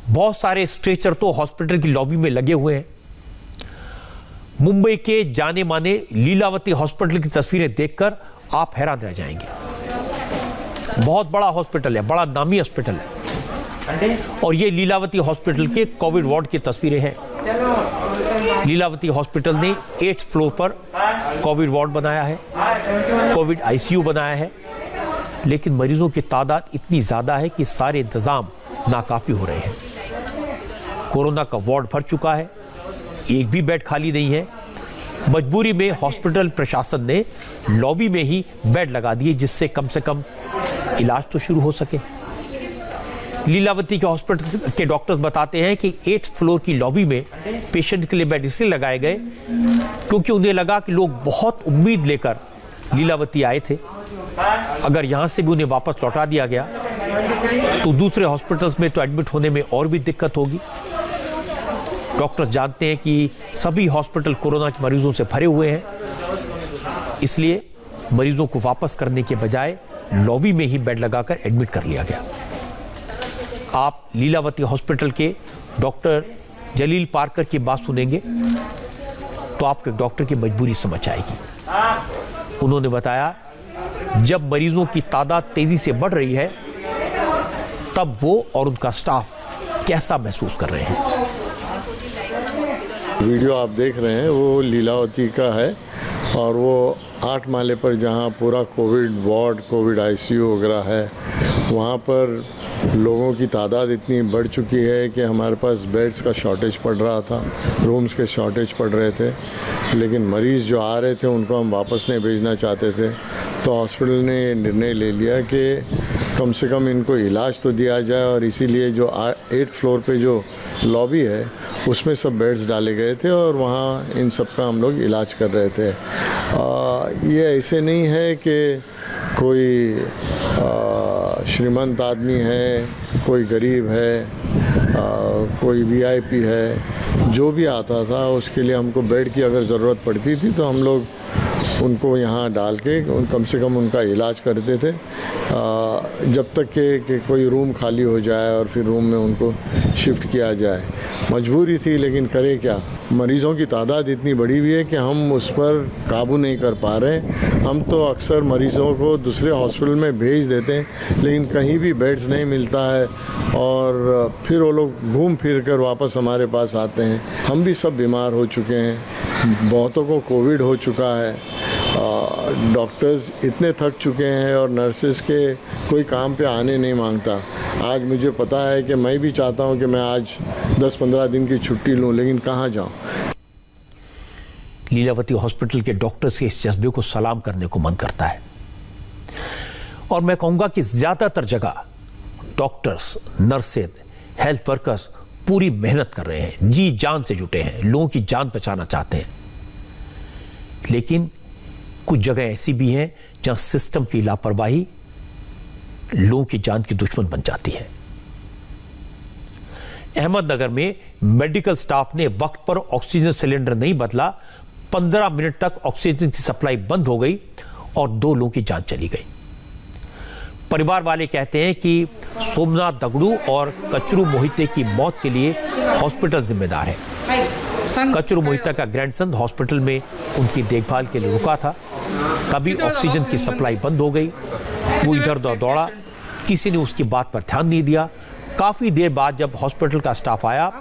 बहुत सारे स्ट्रेचर तो हॉस्पिटल की लॉबी में लगे हुए हैं। मुंबई के जाने माने लीलावती हॉस्पिटल की तस्वीरें देखकर आप हैरान रह जाएंगे। बहुत बड़ा हॉस्पिटल है, बड़ा नामी हॉस्पिटल है। और ये लीलावती हॉस्पिटल के कोविड वार्ड की तस्वीरें हैं। लीलावती हॉस्पिटल ने 8th फ्लोर पर कोविड वार्ड बनाया है, कोविड आईसीयू बनाया है, लेकिन मरीजों की तादाद इतनी ज्यादा है कि सारे इंतजाम नाकाफी हो रहे हैं। कोरोना का वार्ड भर चुका है, एक भी बेड खाली नहीं है। मजबूरी में हॉस्पिटल प्रशासन ने लॉबी में ही बेड लगा दिए, जिससे कम से कम इलाज तो शुरू हो सके। लीलावती के हॉस्पिटल के डॉक्टर्स बताते हैं कि 8th फ्लोर की लॉबी में पेशेंट के लिए बेड इसलिए लगाए गए क्योंकि उन्हें लगा कि लोग बहुत उम्मीद लेकर लीलावती आए थे। अगर यहां से भी उन्हें वापस लौटा दिया गया तो दूसरे हॉस्पिटल्स में तो एडमिट होने में और भी दिक्कत होगी। डॉक्टर्स जानते हैं कि सभी हॉस्पिटल कोरोना के मरीजों से भरे हुए हैं, इसलिए मरीजों को वापस करने के बजाय लॉबी में ही बेड लगाकर एडमिट कर लिया गया। आप लीलावती हॉस्पिटल के डॉक्टर जलील पारकर की बात सुनेंगे तो आपके डॉक्टर की मजबूरी समझ आएगी। उन्होंने बताया, जब मरीजों की तादाद तेजी से बढ़ रही है, तब वो और उनका स्टाफ कैसा महसूस कर रहे हैं। वीडियो आप देख रहे हैं वो लीलावती का है, और वो 8 माले पर जहाँ पूरा कोविड वार्ड, कोविड आईसीयू वगैरह है, वहाँ पर लोगों की तादाद इतनी बढ़ चुकी है कि हमारे पास बेड्स का शॉर्टेज पड़ रहा था, रूम्स के शॉर्टेज पड़ रहे थे, लेकिन मरीज़ जो आ रहे थे उनको हम वापस नहीं भेजना चाहते थे। तो हॉस्पिटल ने निर्णय ले लिया कि कम से कम इनको इलाज तो दिया जाए, और इसीलिए जो 8th फ्लोर पे जो लॉबी है उसमें सब बेड्स डाले गए थे और वहाँ इन सब का हम लोग इलाज कर रहे थे। ये ऐसे नहीं है कि कोई श्रीमंत आदमी है, कोई गरीब है, कोई VIP है, जो भी आता था उसके लिए हमको बेड की अगर ज़रूरत पड़ती थी तो हम लोग उनको यहाँ डाल के कम से कम उनका इलाज करते थे, जब तक कि कोई रूम खाली हो जाए और फिर रूम में उनको शिफ्ट किया जाए। मजबूरी थी, लेकिन करें क्या, मरीज़ों की तादाद इतनी बढ़ी हुई है कि हम उस पर काबू नहीं कर पा रहे। हम तो अक्सर मरीज़ों को दूसरे हॉस्पिटल में भेज देते हैं, लेकिन कहीं भी बेड्स नहीं मिलता है और फिर वो लोग घूम फिर कर वापस हमारे पास आते हैं। हम भी सब बीमार हो चुके हैं, बहुतों को कोविड हो चुका है, डॉक्टर्स इतने थक चुके हैं और नर्सेस के कोई काम पे आने नहीं मांगता। आज मुझे पता है कि मैं भी चाहता हूं कि मैं आज 10-15 दिन की छुट्टी लूं, लेकिन कहां जाऊं। लीलावती हॉस्पिटल के डॉक्टर्स के इस जज्बे को सलाम करने को मन करता है, और मैं कहूंगा कि ज्यादातर जगह डॉक्टर्स, नर्सेज, हेल्थ वर्कर्स पूरी मेहनत कर रहे हैं, जी जान से जुटे हैं, लोगों की जान बचाना चाहते हैं। लेकिन कुछ जगह ऐसी भी हैं जहां सिस्टम की लापरवाही लोगों की जान की दुश्मन बन जाती है। अहमदनगर में मेडिकल स्टाफ ने वक्त पर ऑक्सीजन सिलेंडर नहीं बदला, 15 मिनट तक ऑक्सीजन की सप्लाई बंद हो गई और 2 लोगों की जान चली गई। परिवार वाले कहते हैं कि सोमनाथ दगड़ू और कचरू मोहिते की मौत के लिए हॉस्पिटल जिम्मेदार है। कचरू मोहिता का ग्रैंडसन हॉस्पिटल में उनकी देखभाल के लिए रुका था, तभी ऑक्सीजन की सप्लाई बंद हो गई। वो इधर उधर दौड़ा, किसी ने उसकी बात पर ध्यान नहीं दिया। काफी देर बाद जब हॉस्पिटल का स्टाफ आया,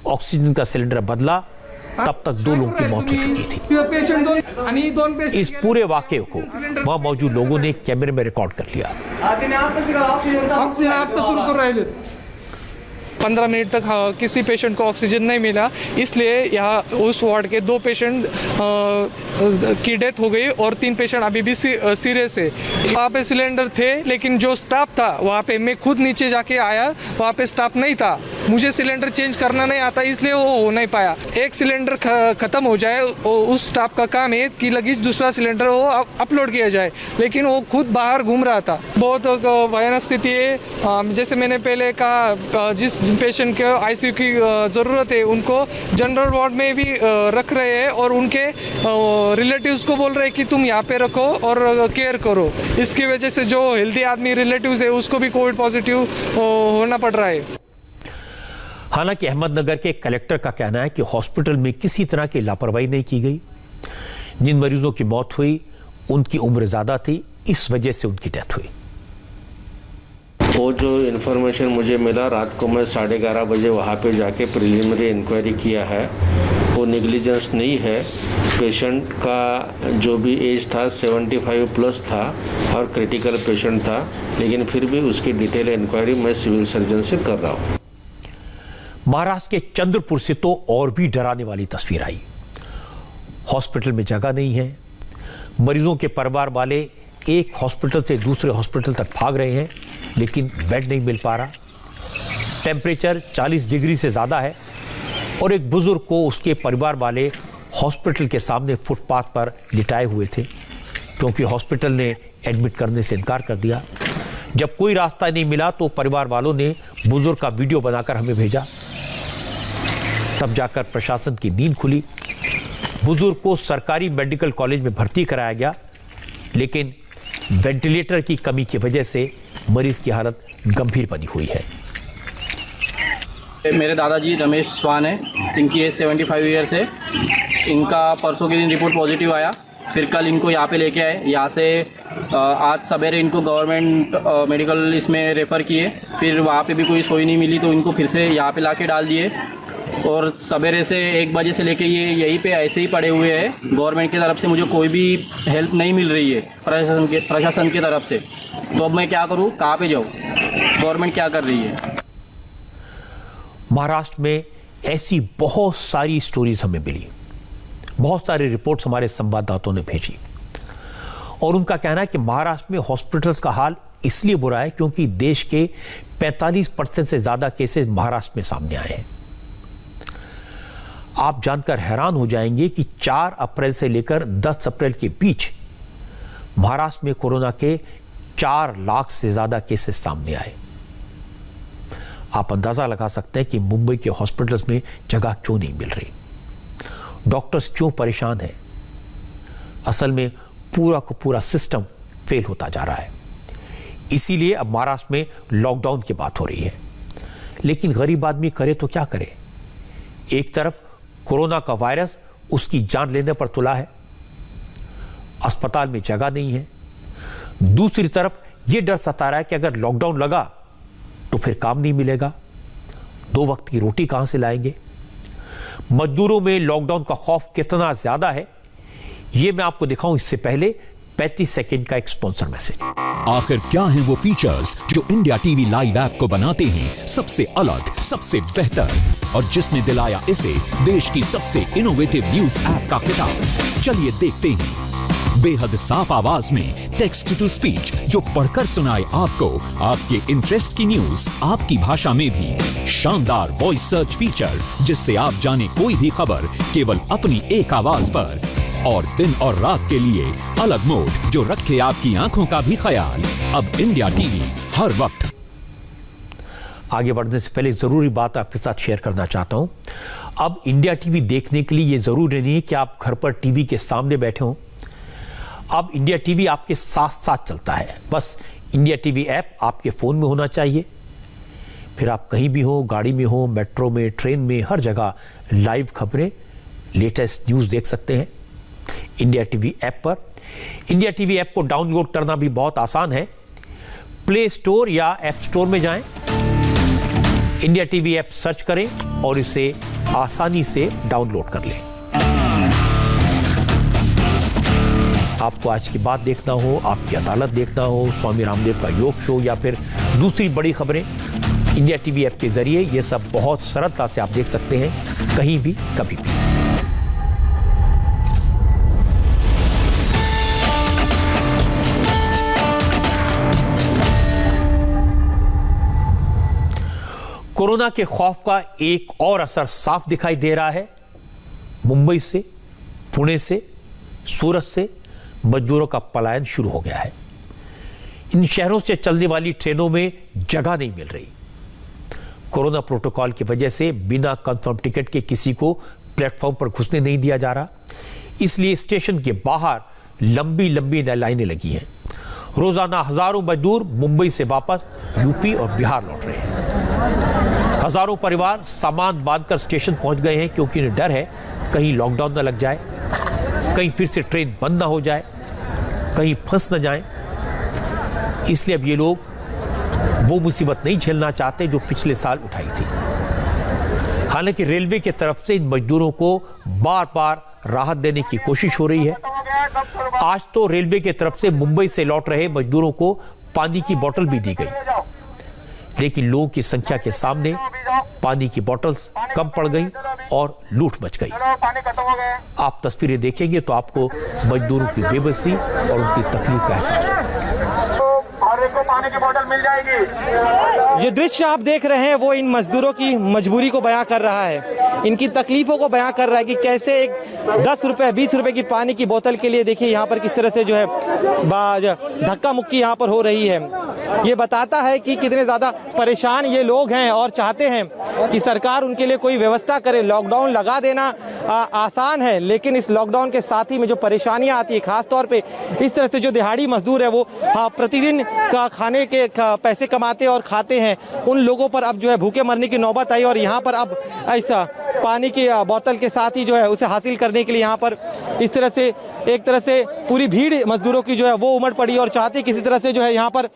ऑक्सीजन का सिलेंडर बदला, तब तक 2 लोगों की मौत हो चुकी थी। इस पूरे वाकये को वहां मौजूद लोगों ने कैमरे में रिकॉर्ड कर लिया। 15 मिनट तक किसी पेशेंट को ऑक्सीजन नहीं मिला, इसलिए यहाँ उस वार्ड के 2 पेशेंट की डेथ हो गई और 3 पेशेंट अभी भी सीरियस है। वहाँ पे सिलेंडर थे, लेकिन जो स्टाफ था वहाँ पे, मैं खुद नीचे जाके आया, वहाँ पे स्टाफ नहीं था। मुझे सिलेंडर चेंज करना नहीं आता, इसलिए वो हो नहीं पाया। एक सिलेंडर ख़त्म हो जाए, उस स्टाफ का काम है कि लगेज दूसरा सिलेंडर वो अपलोड किया जाए, लेकिन वो खुद बाहर घूम रहा था। बहुत भयानक स्थिति है। जैसे मैंने पहले कहा, जिस पेशेंट के ICU की ज़रूरत है उनको जनरल वार्ड में भी रख रहे हैं और उनके रिलेटिव्स को बोल रहे हैं कि तुम यहाँ पे रखो और केयर करो। इसकी वजह से जो हेल्दी आदमी रिलेटिव्स है उसको भी कोविड पॉजिटिव होना पड़ रहा है। हालांकि अहमदनगर के कलेक्टर का कहना है कि हॉस्पिटल में किसी तरह की लापरवाही नहीं की गई। जिन मरीजों की मौत हुई उनकी उम्र ज़्यादा थी, इस वजह से उनकी डेथ हुई। वो जो इन्फॉर्मेशन मुझे मिला, रात को मैं 11:30 बजे वहाँ पे जाके प्रिलिमिनरी इंक्वायरी किया है, वो नेग्लिजेंस नहीं है। पेशेंट का जो भी एज था 75 प्लस था और क्रिटिकल पेशेंट था, लेकिन फिर भी उसकी डिटेल इंक्वायरी मैं सिविल सर्जन से कर रहा हूँ। महाराष्ट्र के चंद्रपुर से तो और भी डराने वाली तस्वीर आई। हॉस्पिटल में जगह नहीं है, मरीजों के परिवार वाले एक हॉस्पिटल से दूसरे हॉस्पिटल तक भाग रहे हैं, लेकिन बेड नहीं मिल पा रहा। टेम्परेचर 40 डिग्री से ज़्यादा है और एक बुजुर्ग को उसके परिवार वाले हॉस्पिटल के सामने फुटपाथ पर लिटाए हुए थे, क्योंकि हॉस्पिटल ने एडमिट करने से इनकार कर दिया। जब कोई रास्ता नहीं मिला तो परिवार वालों ने बुजुर्ग का वीडियो बनाकर हमें भेजा, तब जाकर प्रशासन की नींद खुली। बुजुर्ग को सरकारी मेडिकल कॉलेज में भर्ती कराया गया, लेकिन वेंटिलेटर की कमी की वजह से मरीज की हालत गंभीर बनी हुई है। मेरे दादाजी रमेश स्वान है, इनकी एज 75 ईयर्स है। इनका परसों के दिन रिपोर्ट पॉजिटिव आया, फिर कल इनको यहाँ पे लेके आए। यहाँ से आज सवेरे इनको गवर्नमेंट मेडिकल इसमें रेफ़र किए, फिर वहाँ पे भी कोई सोई नहीं मिली तो इनको फिर से यहाँ पे लाके डाल दिए। और सवेरे से 1 बजे से लेके ये यहीं पे ऐसे ही पड़े हुए हैं। गवर्नमेंट की तरफ से मुझे कोई भी हेल्प नहीं मिल रही है प्रशासन की तरफ से। तो अब मैं क्या करूँ, कहाँ पे जाऊँ? गवर्नमेंट क्या कर रही है। महाराष्ट्र में ऐसी बहुत सारी स्टोरीज हमें मिली, बहुत सारी रिपोर्ट्स हमारे संवाददाताओं ने भेजी और उनका कहना है कि महाराष्ट्र में हॉस्पिटल्स का हाल इसलिए बुरा है क्योंकि देश के 45% से ज्यादा केसेस महाराष्ट्र में सामने आए हैं। आप जानकर हैरान हो जाएंगे कि 4 अप्रैल से लेकर 10 अप्रैल के बीच महाराष्ट्र में कोरोना के 4 लाख से ज्यादा केसेस सामने आए। आप अंदाजा लगा सकते हैं कि मुंबई के हॉस्पिटल्स में जगह क्यों नहीं मिल रही, डॉक्टर्स क्यों परेशान हैं। असल में पूरा का पूरा सिस्टम फेल होता जा रहा है, इसीलिए अब महाराष्ट्र में लॉकडाउन की बात हो रही है। लेकिन गरीब आदमी करे तो क्या करे। एक तरफ कोरोना का वायरस उसकी जान लेने पर तुला है, अस्पताल में जगह नहीं है, दूसरी तरफ यह डर सता रहा है कि अगर लॉकडाउन लगा तो फिर काम नहीं मिलेगा, 2 वक्त की रोटी कहां से लाएंगे। मजदूरों में लॉकडाउन का खौफ कितना ज्यादा है यह मैं आपको दिखाऊं इससे पहले 35 सेकंड का एक स्पॉन्सर मैसेज। आखिर क्या हैं वो फीचर्स जो इंडिया टीवी लाइव ऐप को बनाते हैं सबसे अलग, सबसे बेहतर, और जिसने दिलाया इसे देश की सबसे इनोवेटिव न्यूज ऐप का खिताब। चलिए देखते हैं। बेहद साफ आवाज में टेक्स्ट टू स्पीच जो पढ़कर सुनाए आपको आपके इंटरेस्ट की न्यूज आपकी भाषा में भी। शानदार वॉइस सर्च फीचर जिससे आप जाने कोई भी खबर केवल अपनी एक आवाज पर, और दिन और रात के लिए अलग मोड जो रखे आपकी आंखों का भी ख्याल। अब इंडिया टीवी हर वक्त। आगे बढ़ने से पहले जरूरी बात आपके साथ शेयर करना चाहता हूं। अब इंडिया टीवी देखने के लिए यह जरूरी नहीं है कि आप घर पर टीवी के सामने बैठे हों। अब इंडिया टीवी आपके साथ साथ चलता है। बस इंडिया टीवी ऐप आपके फोन में होना चाहिए, फिर आप कहीं भी हो, गाड़ी में हो, मेट्रो में, ट्रेन में, हर जगह लाइव खबरें, लेटेस्ट न्यूज देख सकते हैं इंडिया टीवी ऐप पर। इंडिया टीवी ऐप को डाउनलोड करना भी बहुत आसान है। प्ले स्टोर या ऐप स्टोर में जाएं, इंडिया टीवी ऐप सर्च करें और इसे आसानी से डाउनलोड कर लें। आपको आज की बात देखना हो, आपकी अदालत देखना हो, स्वामी रामदेव का योग शो या फिर दूसरी बड़ी खबरें, इंडिया टीवी ऐप के जरिए ये सब बहुत सरलता से आप देख सकते हैं, कहीं भी कभी भी। कोरोना के खौफ का एक और असर साफ दिखाई दे रहा है। मुंबई से, पुणे से, सूरत से मजदूरों का पलायन शुरू हो गया है। इन शहरों से चलने वाली ट्रेनों में जगह नहीं मिल रही। कोरोना प्रोटोकॉल की वजह से बिना कंफर्म टिकट के किसी को प्लेटफॉर्म पर घुसने नहीं दिया जा रहा, इसलिए स्टेशन के बाहर लंबी लंबी लाइनें लगी हैं। रोजाना हजारों मजदूर मुंबई से वापस यूपी और बिहार लौट रहे हैं। हजारों परिवार सामान बांधकर स्टेशन पहुंच गए हैं क्योंकि उन्हें डर है कहीं लॉकडाउन न लग जाए, कहीं फिर से ट्रेन बंद ना हो जाए, कहीं फंस न जाए। इसलिए अब ये लोग वो मुसीबत नहीं झेलना चाहते जो पिछले साल उठाई थी। हालांकि रेलवे की तरफ से इन मजदूरों को बार बार राहत देने की कोशिश हो रही है। आज तो रेलवे की तरफ से मुंबई से लौट रहे मजदूरों को पानी की बोतल भी दी गई, लेकिन लोगों की संख्या के सामने पानी की बोतल्स कम पड़ गई और लूट मच गई। आप तस्वीरें देखेंगे तो आपको मजदूरों की बेबसी और उनकी तकलीफ का एहसास होगा। पानी की बोतल मिल जाएगी। ये दृश्य आप देख रहे हैं वो इन मजदूरों की मजबूरी को बयां कर रहा है, इनकी तकलीफों को बयां कर रहा है कि कैसे एक 10 रुपए 20 रुपए की पानी की बोतल के लिए देखिए यहाँ पर किस तरह से जो है धक्का मुक्की यहाँ पर हो रही है। ये बताता है कि कितने ज़्यादा परेशान ये लोग हैं और चाहते हैं कि सरकार उनके लिए कोई व्यवस्था करे। लॉकडाउन लगा देना आसान है, लेकिन इस लॉकडाउन के साथ ही में जो परेशानियां आती है, खास तौर पे इस तरह से जो दिहाड़ी मजदूर है वो प्रतिदिन का खाने के पैसे कमाते और खाते हैं, उन लोगों पर अब जो है भूखे मरने की नौबत आई। और यहाँ पर अब ऐसा पानी की बोतल के साथ ही जो है उसे हासिल करने के लिए यहाँ पर इस तरह से एक तरह से पूरी भीड़ मजदूरों की जो है वो उमड़ पड़ी और चाहते किसी तरह से जो है यहाँ पर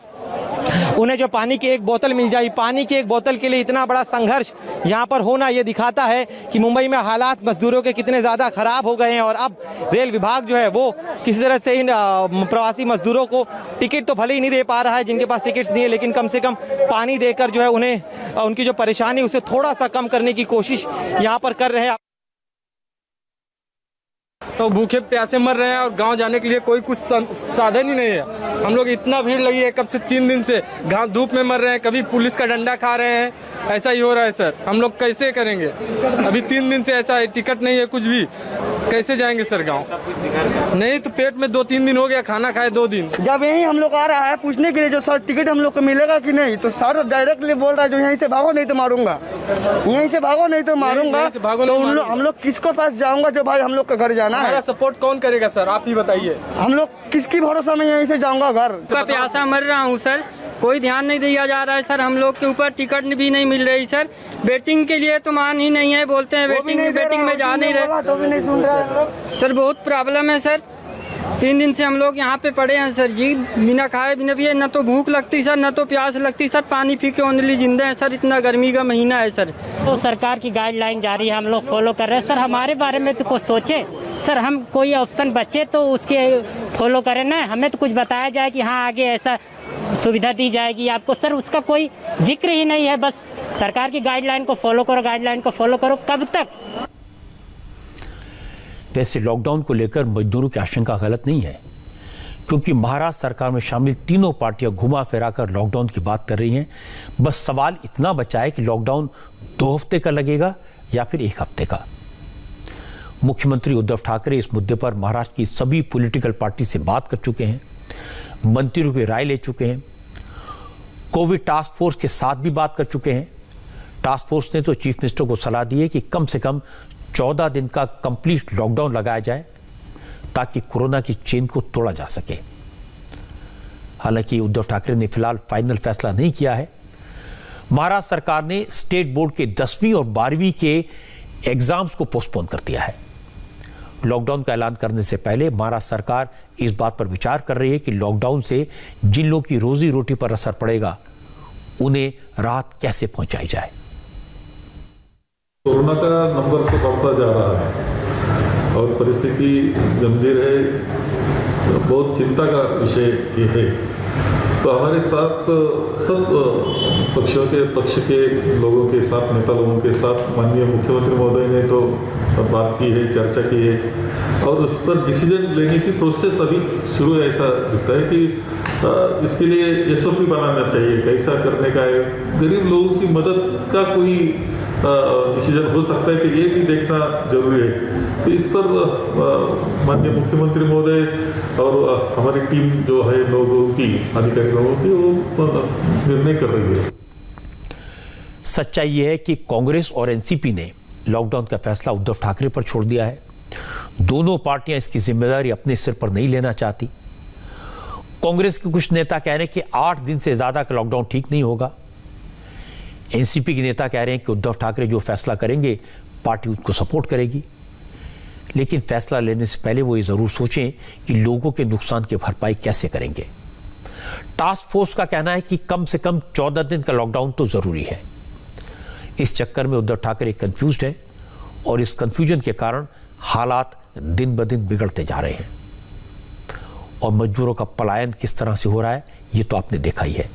उन्हें जो पानी की एक बोतल मिल जाए, पानी की एक बोतल के लिए इतना बड़ा संघर्ष यहाँ पर होना, ये दिखाता है कि मुंबई में हालात मजदूरों के कितने ज़्यादा ख़राब हो गए हैं। और अब रेल विभाग जो है वो किसी तरह से इन प्रवासी मजदूरों को टिकट तो भले ही नहीं दे पा रहा है, जिनके पास टिकट्स नहीं है, लेकिन कम से कम पानी देकर जो है उन्हें उनकी जो परेशानी उसे थोड़ा सा कम करने की कोशिश यहाँ पर कर रहे हैं। तो भूखे प्यासे मर रहे हैं और गांव जाने के लिए कोई कुछ साधन ही नहीं है। हम लोग इतना भीड़ लगी है कब से 3 दिन से, गांव धूप में मर रहे हैं, कभी पुलिस का डंडा खा रहे हैं, ऐसा ही हो रहा है सर। हम लोग कैसे करेंगे? अभी 3 दिन से ऐसा है, टिकट नहीं है कुछ भी, कैसे जाएंगे सर गांव? नहीं तो पेट में 2-3 दिन हो गया, खाना खाए 2 दिन। जब यही हम लोग आ रहा है पूछने के लिए जो सर टिकट हम लोग को मिलेगा कि नहीं, तो सर डायरेक्टली बोल रहा है जो यहीं से भागो नहीं तो मारूंगा, यहीं से भागो नहीं तो मारूंगा। तो हम लोग किसको पास जाऊंगा जो भाई हम लोग का घर जाना है? सपोर्ट कौन करेगा सर, आप ही बताइए। हम लोग किसकी भरोसा में यहीं से जाऊंगा घर? प्यासा मर रहा हूँ सर, कोई ध्यान नहीं दिया जा रहा है सर। हम लोग के ऊपर टिकट भी नहीं मिल रही सर। वेटिंग के लिए तो मान ही नहीं है, बोलते हैं वेटिंग में जा नहीं रहे, तो भी नहीं सुन रहा है सर। बहुत प्रॉब्लम है सर। 3 दिन से हम लोग यहाँ पे पड़े हैं सर जी, बिना खाए बिना पिए, न तो भूख लगती सर, न तो प्यास लगती सर, पानी पी के ओनली जिंदा है सर। इतना गर्मी का महीना है सर। तो सरकार की गाइडलाइन जारी है, हम लोग फॉलो कर रहे हैं सर। हमारे बारे में तो कुछ सोचे सर, हम कोई ऑप्शन बचे तो उसके फॉलो करें ना। हमें तो कुछ बताया जाए कि हाँ आगे ऐसा सुविधा दी जाएगी आपको सर, उसका कोई जिक्र ही नहीं है। बस सरकार की गाइडलाइन को फॉलो करो, गाइडलाइन को फॉलो करो। कब तक? वैसे लॉकडाउन को लेकर मजदूरों की आशंका गलत नहीं है, क्योंकि महाराष्ट्र सरकार में शामिल तीनों पार्टियां घुमा फिरा कर लॉकडाउन की बात कर रही हैं। बस सवाल इतना बचा है कि लॉकडाउन 2 हफ्ते का लगेगा या फिर 1 हफ्ते का। मुख्यमंत्री उद्धव ठाकरे इस मुद्दे पर महाराष्ट्र की सभी पॉलिटिकल पार्टी से बात कर चुके हैं, मंत्रियों की राय ले चुके हैं, कोविड टास्क फोर्स के साथ भी बात कर चुके हैं। टास्क फोर्स ने तो चीफ मिनिस्टर को सलाह दी है कि कम से कम 14 दिन का कंप्लीट लॉकडाउन लगाया जाए ताकि कोरोना की चेन को तोड़ा जा सके। हालांकि उद्धव ठाकरे ने फिलहाल फाइनल फैसला नहीं किया है। महाराष्ट्र सरकार ने स्टेट बोर्ड के 10वीं और 12वीं के एग्जाम्स को पोस्टपोन कर दिया है। लॉकडाउन का ऐलान करने से पहले महाराष्ट्र सरकार इस बात पर विचार कर रही है कि लॉकडाउन से जिन लोगों की रोजी रोटी पर असर पड़ेगा उन्हें राहत कैसे पहुंचाई जाए। कोरोना का नंबर तो बढ़ता जा रहा है और परिस्थिति गंभीर है, बहुत चिंता का विषय ये है। तो हमारे साथ सब पक्ष के लोगों के साथ, नेता लोगों के साथ माननीय मुख्यमंत्री महोदय ने तो बात की है, चर्चा की है और उस पर डिसीजन लेने की प्रोसेस अभी शुरू है। ऐसा दिखता है कि इसके लिए SOP बनाना चाहिए, कैसा करने का है। गरीब लोगों की मदद का कोई डिसीजन हो सकता है कि ये भी देखना जरूरी है। तो इस पर माननीय मुख्यमंत्री महोदय और हमारी टीम जो है लोगों की, अधिकारी लोगों की, वो निर्णय कर रही है। सच्चाई यह है कि कांग्रेस और NCP ने लॉकडाउन का फैसला उद्धव ठाकरे पर छोड़ दिया है। दोनों पार्टियां इसकी जिम्मेदारी अपने सिर पर नहीं लेना चाहती। कांग्रेस के कुछ नेता कह रहे हैं कि 8 दिन से ज्यादा का लॉकडाउन ठीक नहीं होगा। NCP के नेता कह रहे हैं कि उद्धव ठाकरे जो फैसला करेंगे पार्टी उसको सपोर्ट करेगी, लेकिन फैसला लेने से पहले वो ये जरूर सोचें कि लोगों के नुकसान की भरपाई कैसे करेंगे। टास्क फोर्स का कहना है कि कम से कम 14 दिन का लॉकडाउन तो जरूरी है। इस चक्कर में उद्धव ठाकरे कंफ्यूज्ड है और इस कंफ्यूजन के कारण हालात दिन ब दिन बिगड़ते जा रहे हैं और मजदूरों का पलायन किस तरह से हो रहा है ये तो आपने देखा ही है।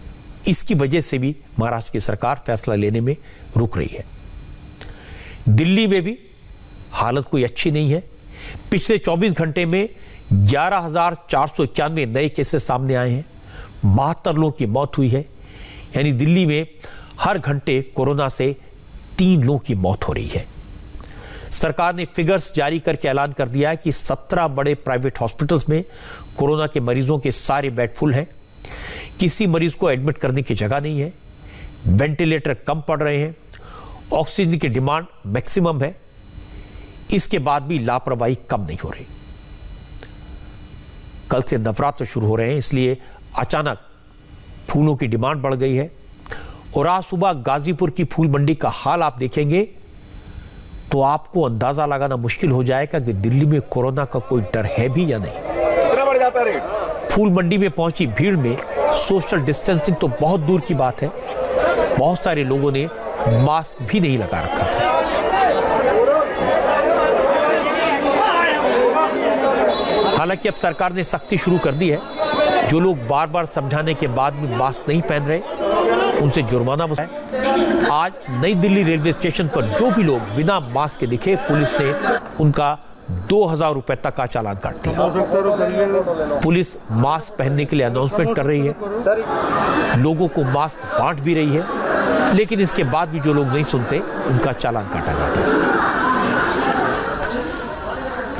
इसकी वजह से भी महाराष्ट्र की सरकार फैसला लेने में रुक रही है। दिल्ली में भी हालत कोई अच्छी नहीं है। पिछले 24 घंटे में 11,491 नए केसेस सामने आए हैं, 72 लोगों की मौत हुई है। यानी दिल्ली में हर घंटे कोरोना से 3 लोगों की मौत हो रही है। सरकार ने फिगर्स जारी करके ऐलान कर दिया है कि 17 बड़े प्राइवेट हॉस्पिटल्स में कोरोना के मरीजों के सारे बेड फुल हैं। किसी मरीज को एडमिट करने की जगह नहीं है। वेंटिलेटर कम पड़ रहे हैं। ऑक्सीजन की डिमांड मैक्सिमम है। इसके बाद भी लापरवाही कम नहीं हो रही। कल से नवरात्र शुरू हो रहे हैं, इसलिए अचानक फूलों की डिमांड बढ़ गई है। और आज सुबह गाजीपुर की फूल मंडी का हाल आप देखेंगे तो आपको अंदाजा लगाना मुश्किल हो जाएगा कि दिल्ली में कोरोना का कोई डर है भी या नहीं। कितना बढ़ जाता है रेट? फूल मंडी में पहुंची भीड़ में सोशल डिस्टेंसिंग तो बहुत दूर की बात है, बहुत सारे लोगों ने मास्क भी नहीं लगा रखा था। हालांकि अब सरकार ने सख्ती शुरू कर दी है। जो लोग बार बार समझाने के बाद भी मास्क नहीं पहन रहे, उनसे जुर्माना वसूला। आज नई दिल्ली रेलवे स्टेशन पर जो भी लोग बिना मास्क के दिखे, पुलिस ने उनका 2000 रुपए तक का चालान काट दिया। पुलिस मास्क पहनने के लिए अनाउंसमेंट कर रही है, लोगों को मास्क बांट भी रही है, लेकिन इसके बाद भी जो लोग नहीं सुनते उनका चालान काटा जाता है।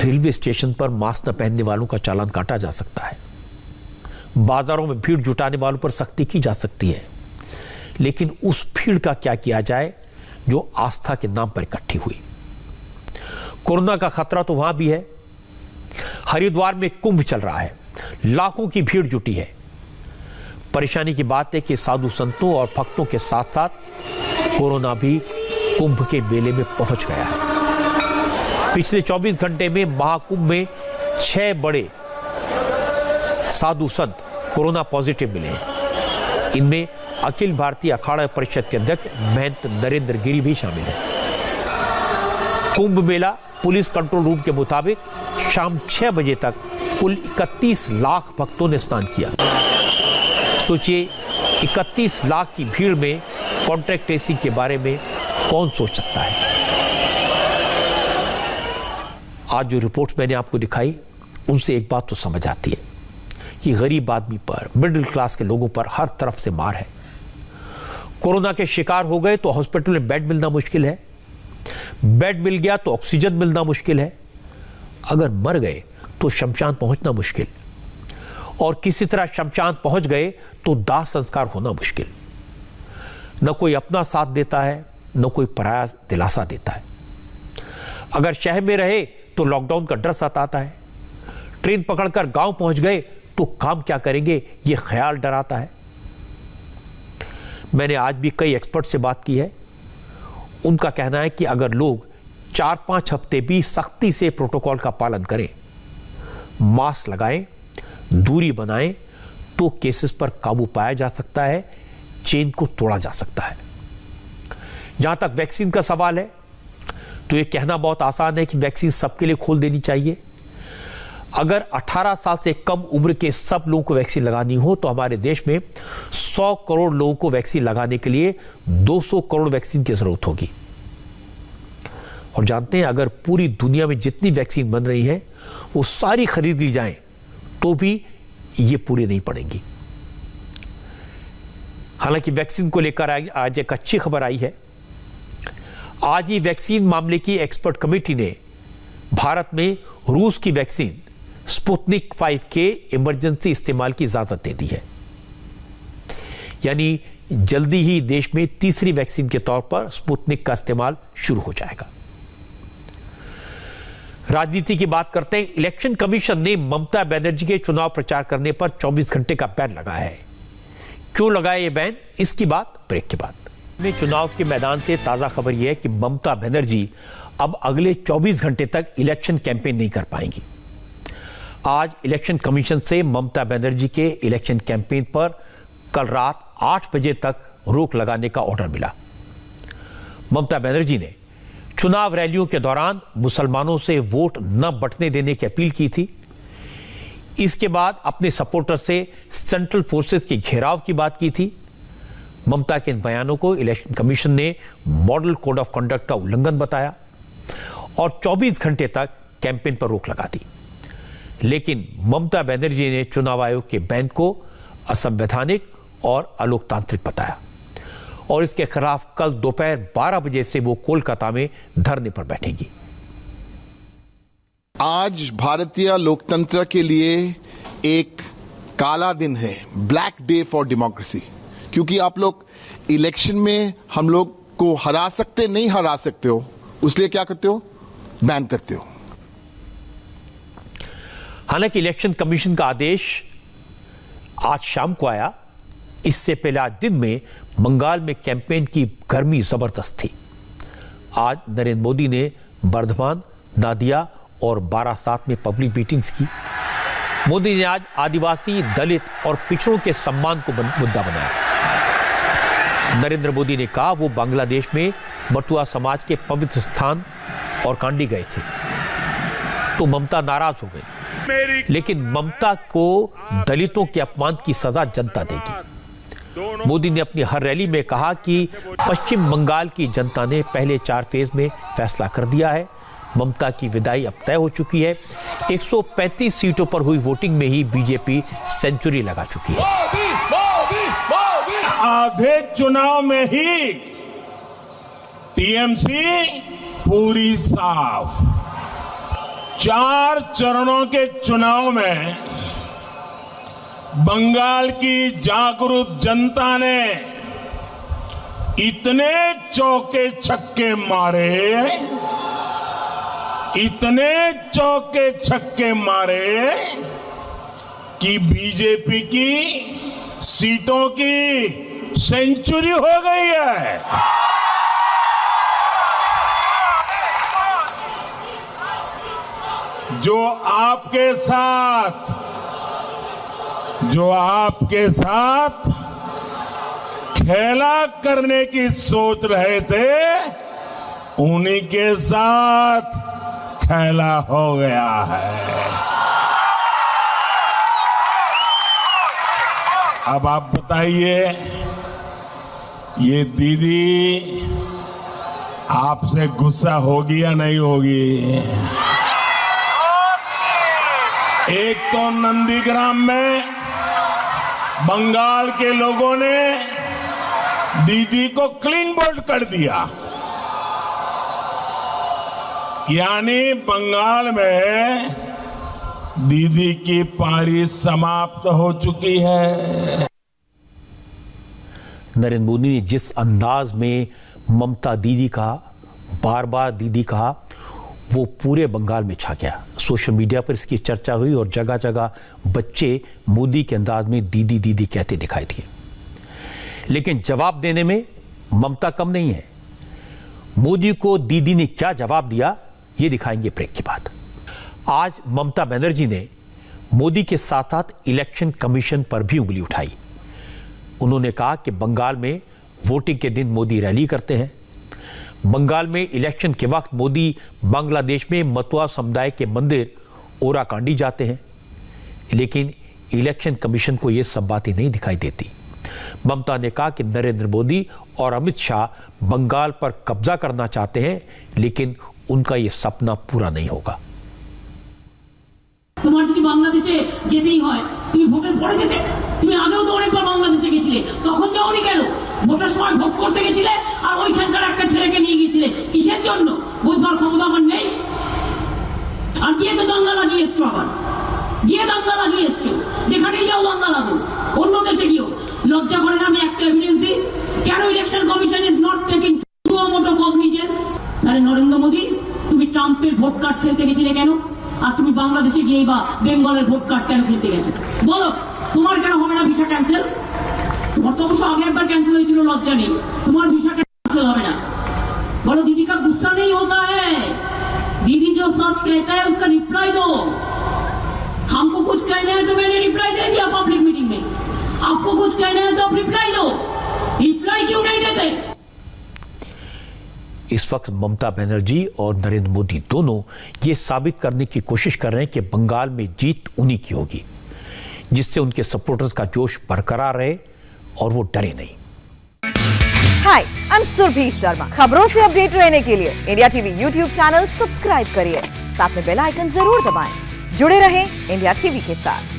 रेलवे स्टेशन पर मास्क न पहनने वालों का चालान काटा जा सकता है, बाजारों में भीड़ जुटाने वालों पर सख्ती की जा सकती है, लेकिन उस भीड़ का क्या किया जाए जो आस्था के नाम पर इकट्ठी हुई। कोरोना का खतरा तो वहां भी है। हरिद्वार में कुंभ चल रहा है, लाखों की भीड़ जुटी है। परेशानी की बात है कि साधु संतों और भक्तों के साथ साथ कोरोना भी कुंभ के मेले में पहुंच गया है। पिछले 24 घंटे में महाकुंभ में 6 बड़े साधु संत कोरोना पॉजिटिव मिले हैं। इनमें अखिल भारतीय अखाड़ा परिषद के अध्यक्ष महंत नरेंद्र गिरी भी शामिल है। Kumbh Mela police control room के मुताबिक शाम 6 बजे तक कुल 31 लाख भक्तों ने स्नान किया। सोचिए, 31 लाख की भीड़ में कॉन्ट्रैक्ट ट्रेसिंग के बारे में कौन सोच सकता है। आज जो रिपोर्ट्स मैंने आपको दिखाई, उनसे एक बात तो समझ आती है कि गरीब आदमी पर, मिडिल क्लास के लोगों पर हर तरफ से मार है। कोरोना के शिकार हो गए तो हॉस्पिटल में बेड मिलना मुश्किल है, बेड मिल गया तो ऑक्सीजन मिलना मुश्किल है, अगर मर गए तो शमशान पहुंचना मुश्किल, और किसी तरह शमशान पहुंच गए तो दाह संस्कार होना मुश्किल। न कोई अपना साथ देता है, न कोई पराया दिलासा देता है। अगर शहर में रहे तो लॉकडाउन का डर सताता है, ट्रेन पकड़कर गांव पहुंच गए तो काम क्या करेंगे ये ख्याल डराता है। मैंने आज भी कई एक्सपर्ट से बात की है, उनका कहना है कि अगर लोग 4-5 हफ्ते भी सख्ती से प्रोटोकॉल का पालन करें, मास्क लगाएं, दूरी बनाएं, तो केसेस पर काबू पाया जा सकता है, चेन को तोड़ा जा सकता है। जहां तक वैक्सीन का सवाल है, तो यह कहना बहुत आसान है कि वैक्सीन सबके लिए खोल देनी चाहिए। अगर 18 साल से कम उम्र के सब लोगों को वैक्सीन लगानी हो तो हमारे देश में 100 करोड़ लोगों को वैक्सीन लगाने के लिए 200 करोड़ वैक्सीन की जरूरत होगी। और जानते हैं, अगर पूरी दुनिया में जितनी वैक्सीन बन रही है वो सारी खरीद ली जाए तो भी ये पूरी नहीं पड़ेंगी। हालांकि वैक्सीन को लेकर आज एक अच्छी खबर आई है। आज ही वैक्सीन मामले की एक्सपर्ट कमेटी ने भारत में रूस की वैक्सीन स्पुतनिक 5 के इमरजेंसी इस्तेमाल की इजाजत दे दी है। यानी जल्दी ही देश में तीसरी वैक्सीन के तौर पर स्पुतनिक का इस्तेमाल शुरू हो जाएगा। राजनीति की बात करते हैं। इलेक्शन कमीशन ने ममता बनर्जी के चुनाव प्रचार करने पर 24 घंटे का बैन लगाया है। क्यों लगाया यह बैन, इसकी बात ब्रेक के बाद। चुनाव के मैदान से ताजा खबर यह है कि ममता बनर्जी अब अगले 24 घंटे तक इलेक्शन कैंपेन नहीं कर पाएंगी। आज इलेक्शन कमीशन से ममता बनर्जी के इलेक्शन कैंपेन पर कल रात 8 बजे तक रोक लगाने का ऑर्डर मिला। ममता बनर्जी ने चुनाव रैलियों के दौरान मुसलमानों से वोट न बंटने देने की अपील की थी। इसके बाद अपने सपोर्टर से सेंट्रल फोर्सेस के घेराव की बात की थी। ममता के इन बयानों को इलेक्शन कमीशन ने मॉडल कोड ऑफ कंडक्ट का उल्लंघन बताया और 24 घंटे तक कैंपेन पर रोक लगा दी। लेकिन ममता बनर्जी ने चुनाव आयोग के बैन को असंवैधानिक और अलोकतांत्रिक बताया और इसके खिलाफ कल दोपहर 12 बजे से वो कोलकाता में धरने पर बैठेंगी। आज भारतीय लोकतंत्र के लिए एक काला दिन है, ब्लैक डे फॉर डेमोक्रेसी, क्योंकि आप लोग इलेक्शन में हम लोग को हरा सकते नहीं हरा सकते हो, उसलिए क्या करते हो, बैन करते हो। हालांकि इलेक्शन कमीशन का आदेश आज शाम को आया। इससे पहले आज दिन में बंगाल में कैंपेन की गर्मी जबरदस्त थी। आज नरेंद्र मोदी ने बर्धमान, नादिया और बारासात में पब्लिक मीटिंग्स की। मोदी ने आज आदिवासी, दलित और पिछड़ों के सम्मान को मुद्दा बनाया। नरेंद्र मोदी ने कहा वो बांग्लादेश में बटुआ समाज के पवित्र स्थान और कांडी गए थे तो ममता नाराज हो गई, लेकिन ममता को दलितों के अपमान की सजा जनता देगी। मोदी ने अपनी हर रैली में कहा कि पश्चिम बंगाल की जनता ने पहले 4 फेज में फैसला कर दिया है। ममता की विदाई अब तय हो चुकी है। 135 सीटों पर हुई वोटिंग में ही बीजेपी सेंचुरी लगा चुकी है। आधे चुनाव में ही टीएमसी पूरी साफ। 4 चरणों के चुनाव में बंगाल की जागरूक जनता ने इतने चौके छक्के मारे, इतने चौके छक्के मारे कि बीजेपी की सीटों की सेंचुरी हो गई है। जो आपके साथ खेला करने की सोच रहे थे, उन्हीं के साथ खेला हो गया है। अब आप बताइए, ये दीदी आपसे गुस्सा होगी या नहीं होगी? एक तो नंदीग्राम में बंगाल के लोगों ने दीदी को क्लीन बोल्ड कर दिया, यानी बंगाल में दीदी की पारी समाप्त हो चुकी है। नरेंद्र मोदी ने जिस अंदाज में ममता दीदी कहा, बार बार दीदी कहा, वो पूरे बंगाल में छा गया। सोशल मीडिया पर इसकी चर्चा हुई और जगह जगह बच्चे मोदी के अंदाज में दीदी दीदी कहते दिखाई दिए। लेकिन जवाब देने में ममता कम नहीं है। मोदी को दीदी ने क्या जवाब दिया, ये दिखाएंगे ब्रेक के बाद। आज ममता बनर्जी ने मोदी के साथ साथ इलेक्शन कमीशन पर भी उंगली उठाई। उन्होंने कहा कि बंगाल में वोटिंग के दिन मोदी रैली करते हैं। बंगाल में इलेक्शन के वक्त मोदी बांग्लादेश में मतुआ समुदाय के मंदिर ओराकांडी जाते हैं, लेकिन इलेक्शन कमीशन को ये सब बातें नहीं दिखाई देती। ममता ने कहा कि नरेंद्र मोदी और अमित शाह बंगाल पर कब्जा करना चाहते हैं, लेकिन उनका ये सपना पूरा नहीं होगा। তোমার যদি বাংলাদেশে যেতেই হয় তুমি ভোটের পরে যেতে, তুমি আগেও তো অনেকবার বাংলাদেশে গেছিলে, তখন যাওনি কেন? ভোটের সময় ভোট করতে গেছিলে আর ওইখানকার একটা ছেলেকে নিয়ে গিয়েছিলে, কিসের জন্য? বুঝবার ক্ষমতা আমার নেই। আর গিয়ে তো দাঙ্গা লাগিয়ে এসছো, আবার গিয়ে দাঙ্গা লাগিয়ে এসছো, যেখানেই যাও দাঙ্গা লাগো। অন্য দেশে গিয়েও লজ্জা করে না? আমি একটা এভিডেন্স দিই, কেন election commission is not taking suo motu cognisance? আরে নরেন্দ্র মোদী, তুমি ট্রাম্পের ভোট কার্ড খেলতে গেছিলে কেন? আর তুমি বাংলাদেশে গিয়ে বা বেঙ্গলের ভোট কার্ড কেন খেলতে গেছো? বলো, তোমার কেন হবে না ভিসা ক্যান্সেল? তোমার তো অবশ্য আগে একবার ক্যান্সেল হয়েছিল, লজ্জা নেই, তোমার ভিসা ক্যান্সেল হবে না? बोलो दीदी का गुस्सा नहीं होता है, दीदी जो सच कहता है उसका रिप्लाई दो। हमको कुछ कहना है तो मैंने रिप्लाई दे दिया पब्लिक मीटिंग में, आपको कुछ कहना है तो आप रिप्लाई दो। रिप्लाई क्यों नहीं देते? इस वक्त ममता बनर्जी और नरेंद्र मोदी दोनों ये साबित करने की कोशिश कर रहे हैं कि बंगाल में जीत उन्हीं की होगी, जिससे उनके सपोर्टर्स का जोश बरकरार रहे और वो डरे नहीं। हाय, आई एम सुरभि शर्मा। खबरों से अपडेट रहने के लिए India TV YouTube channel subscribe करिए, साथ में बेल आइकन जरूर दबाएं। जुड़े रहें इंडिया टीवी के साथ।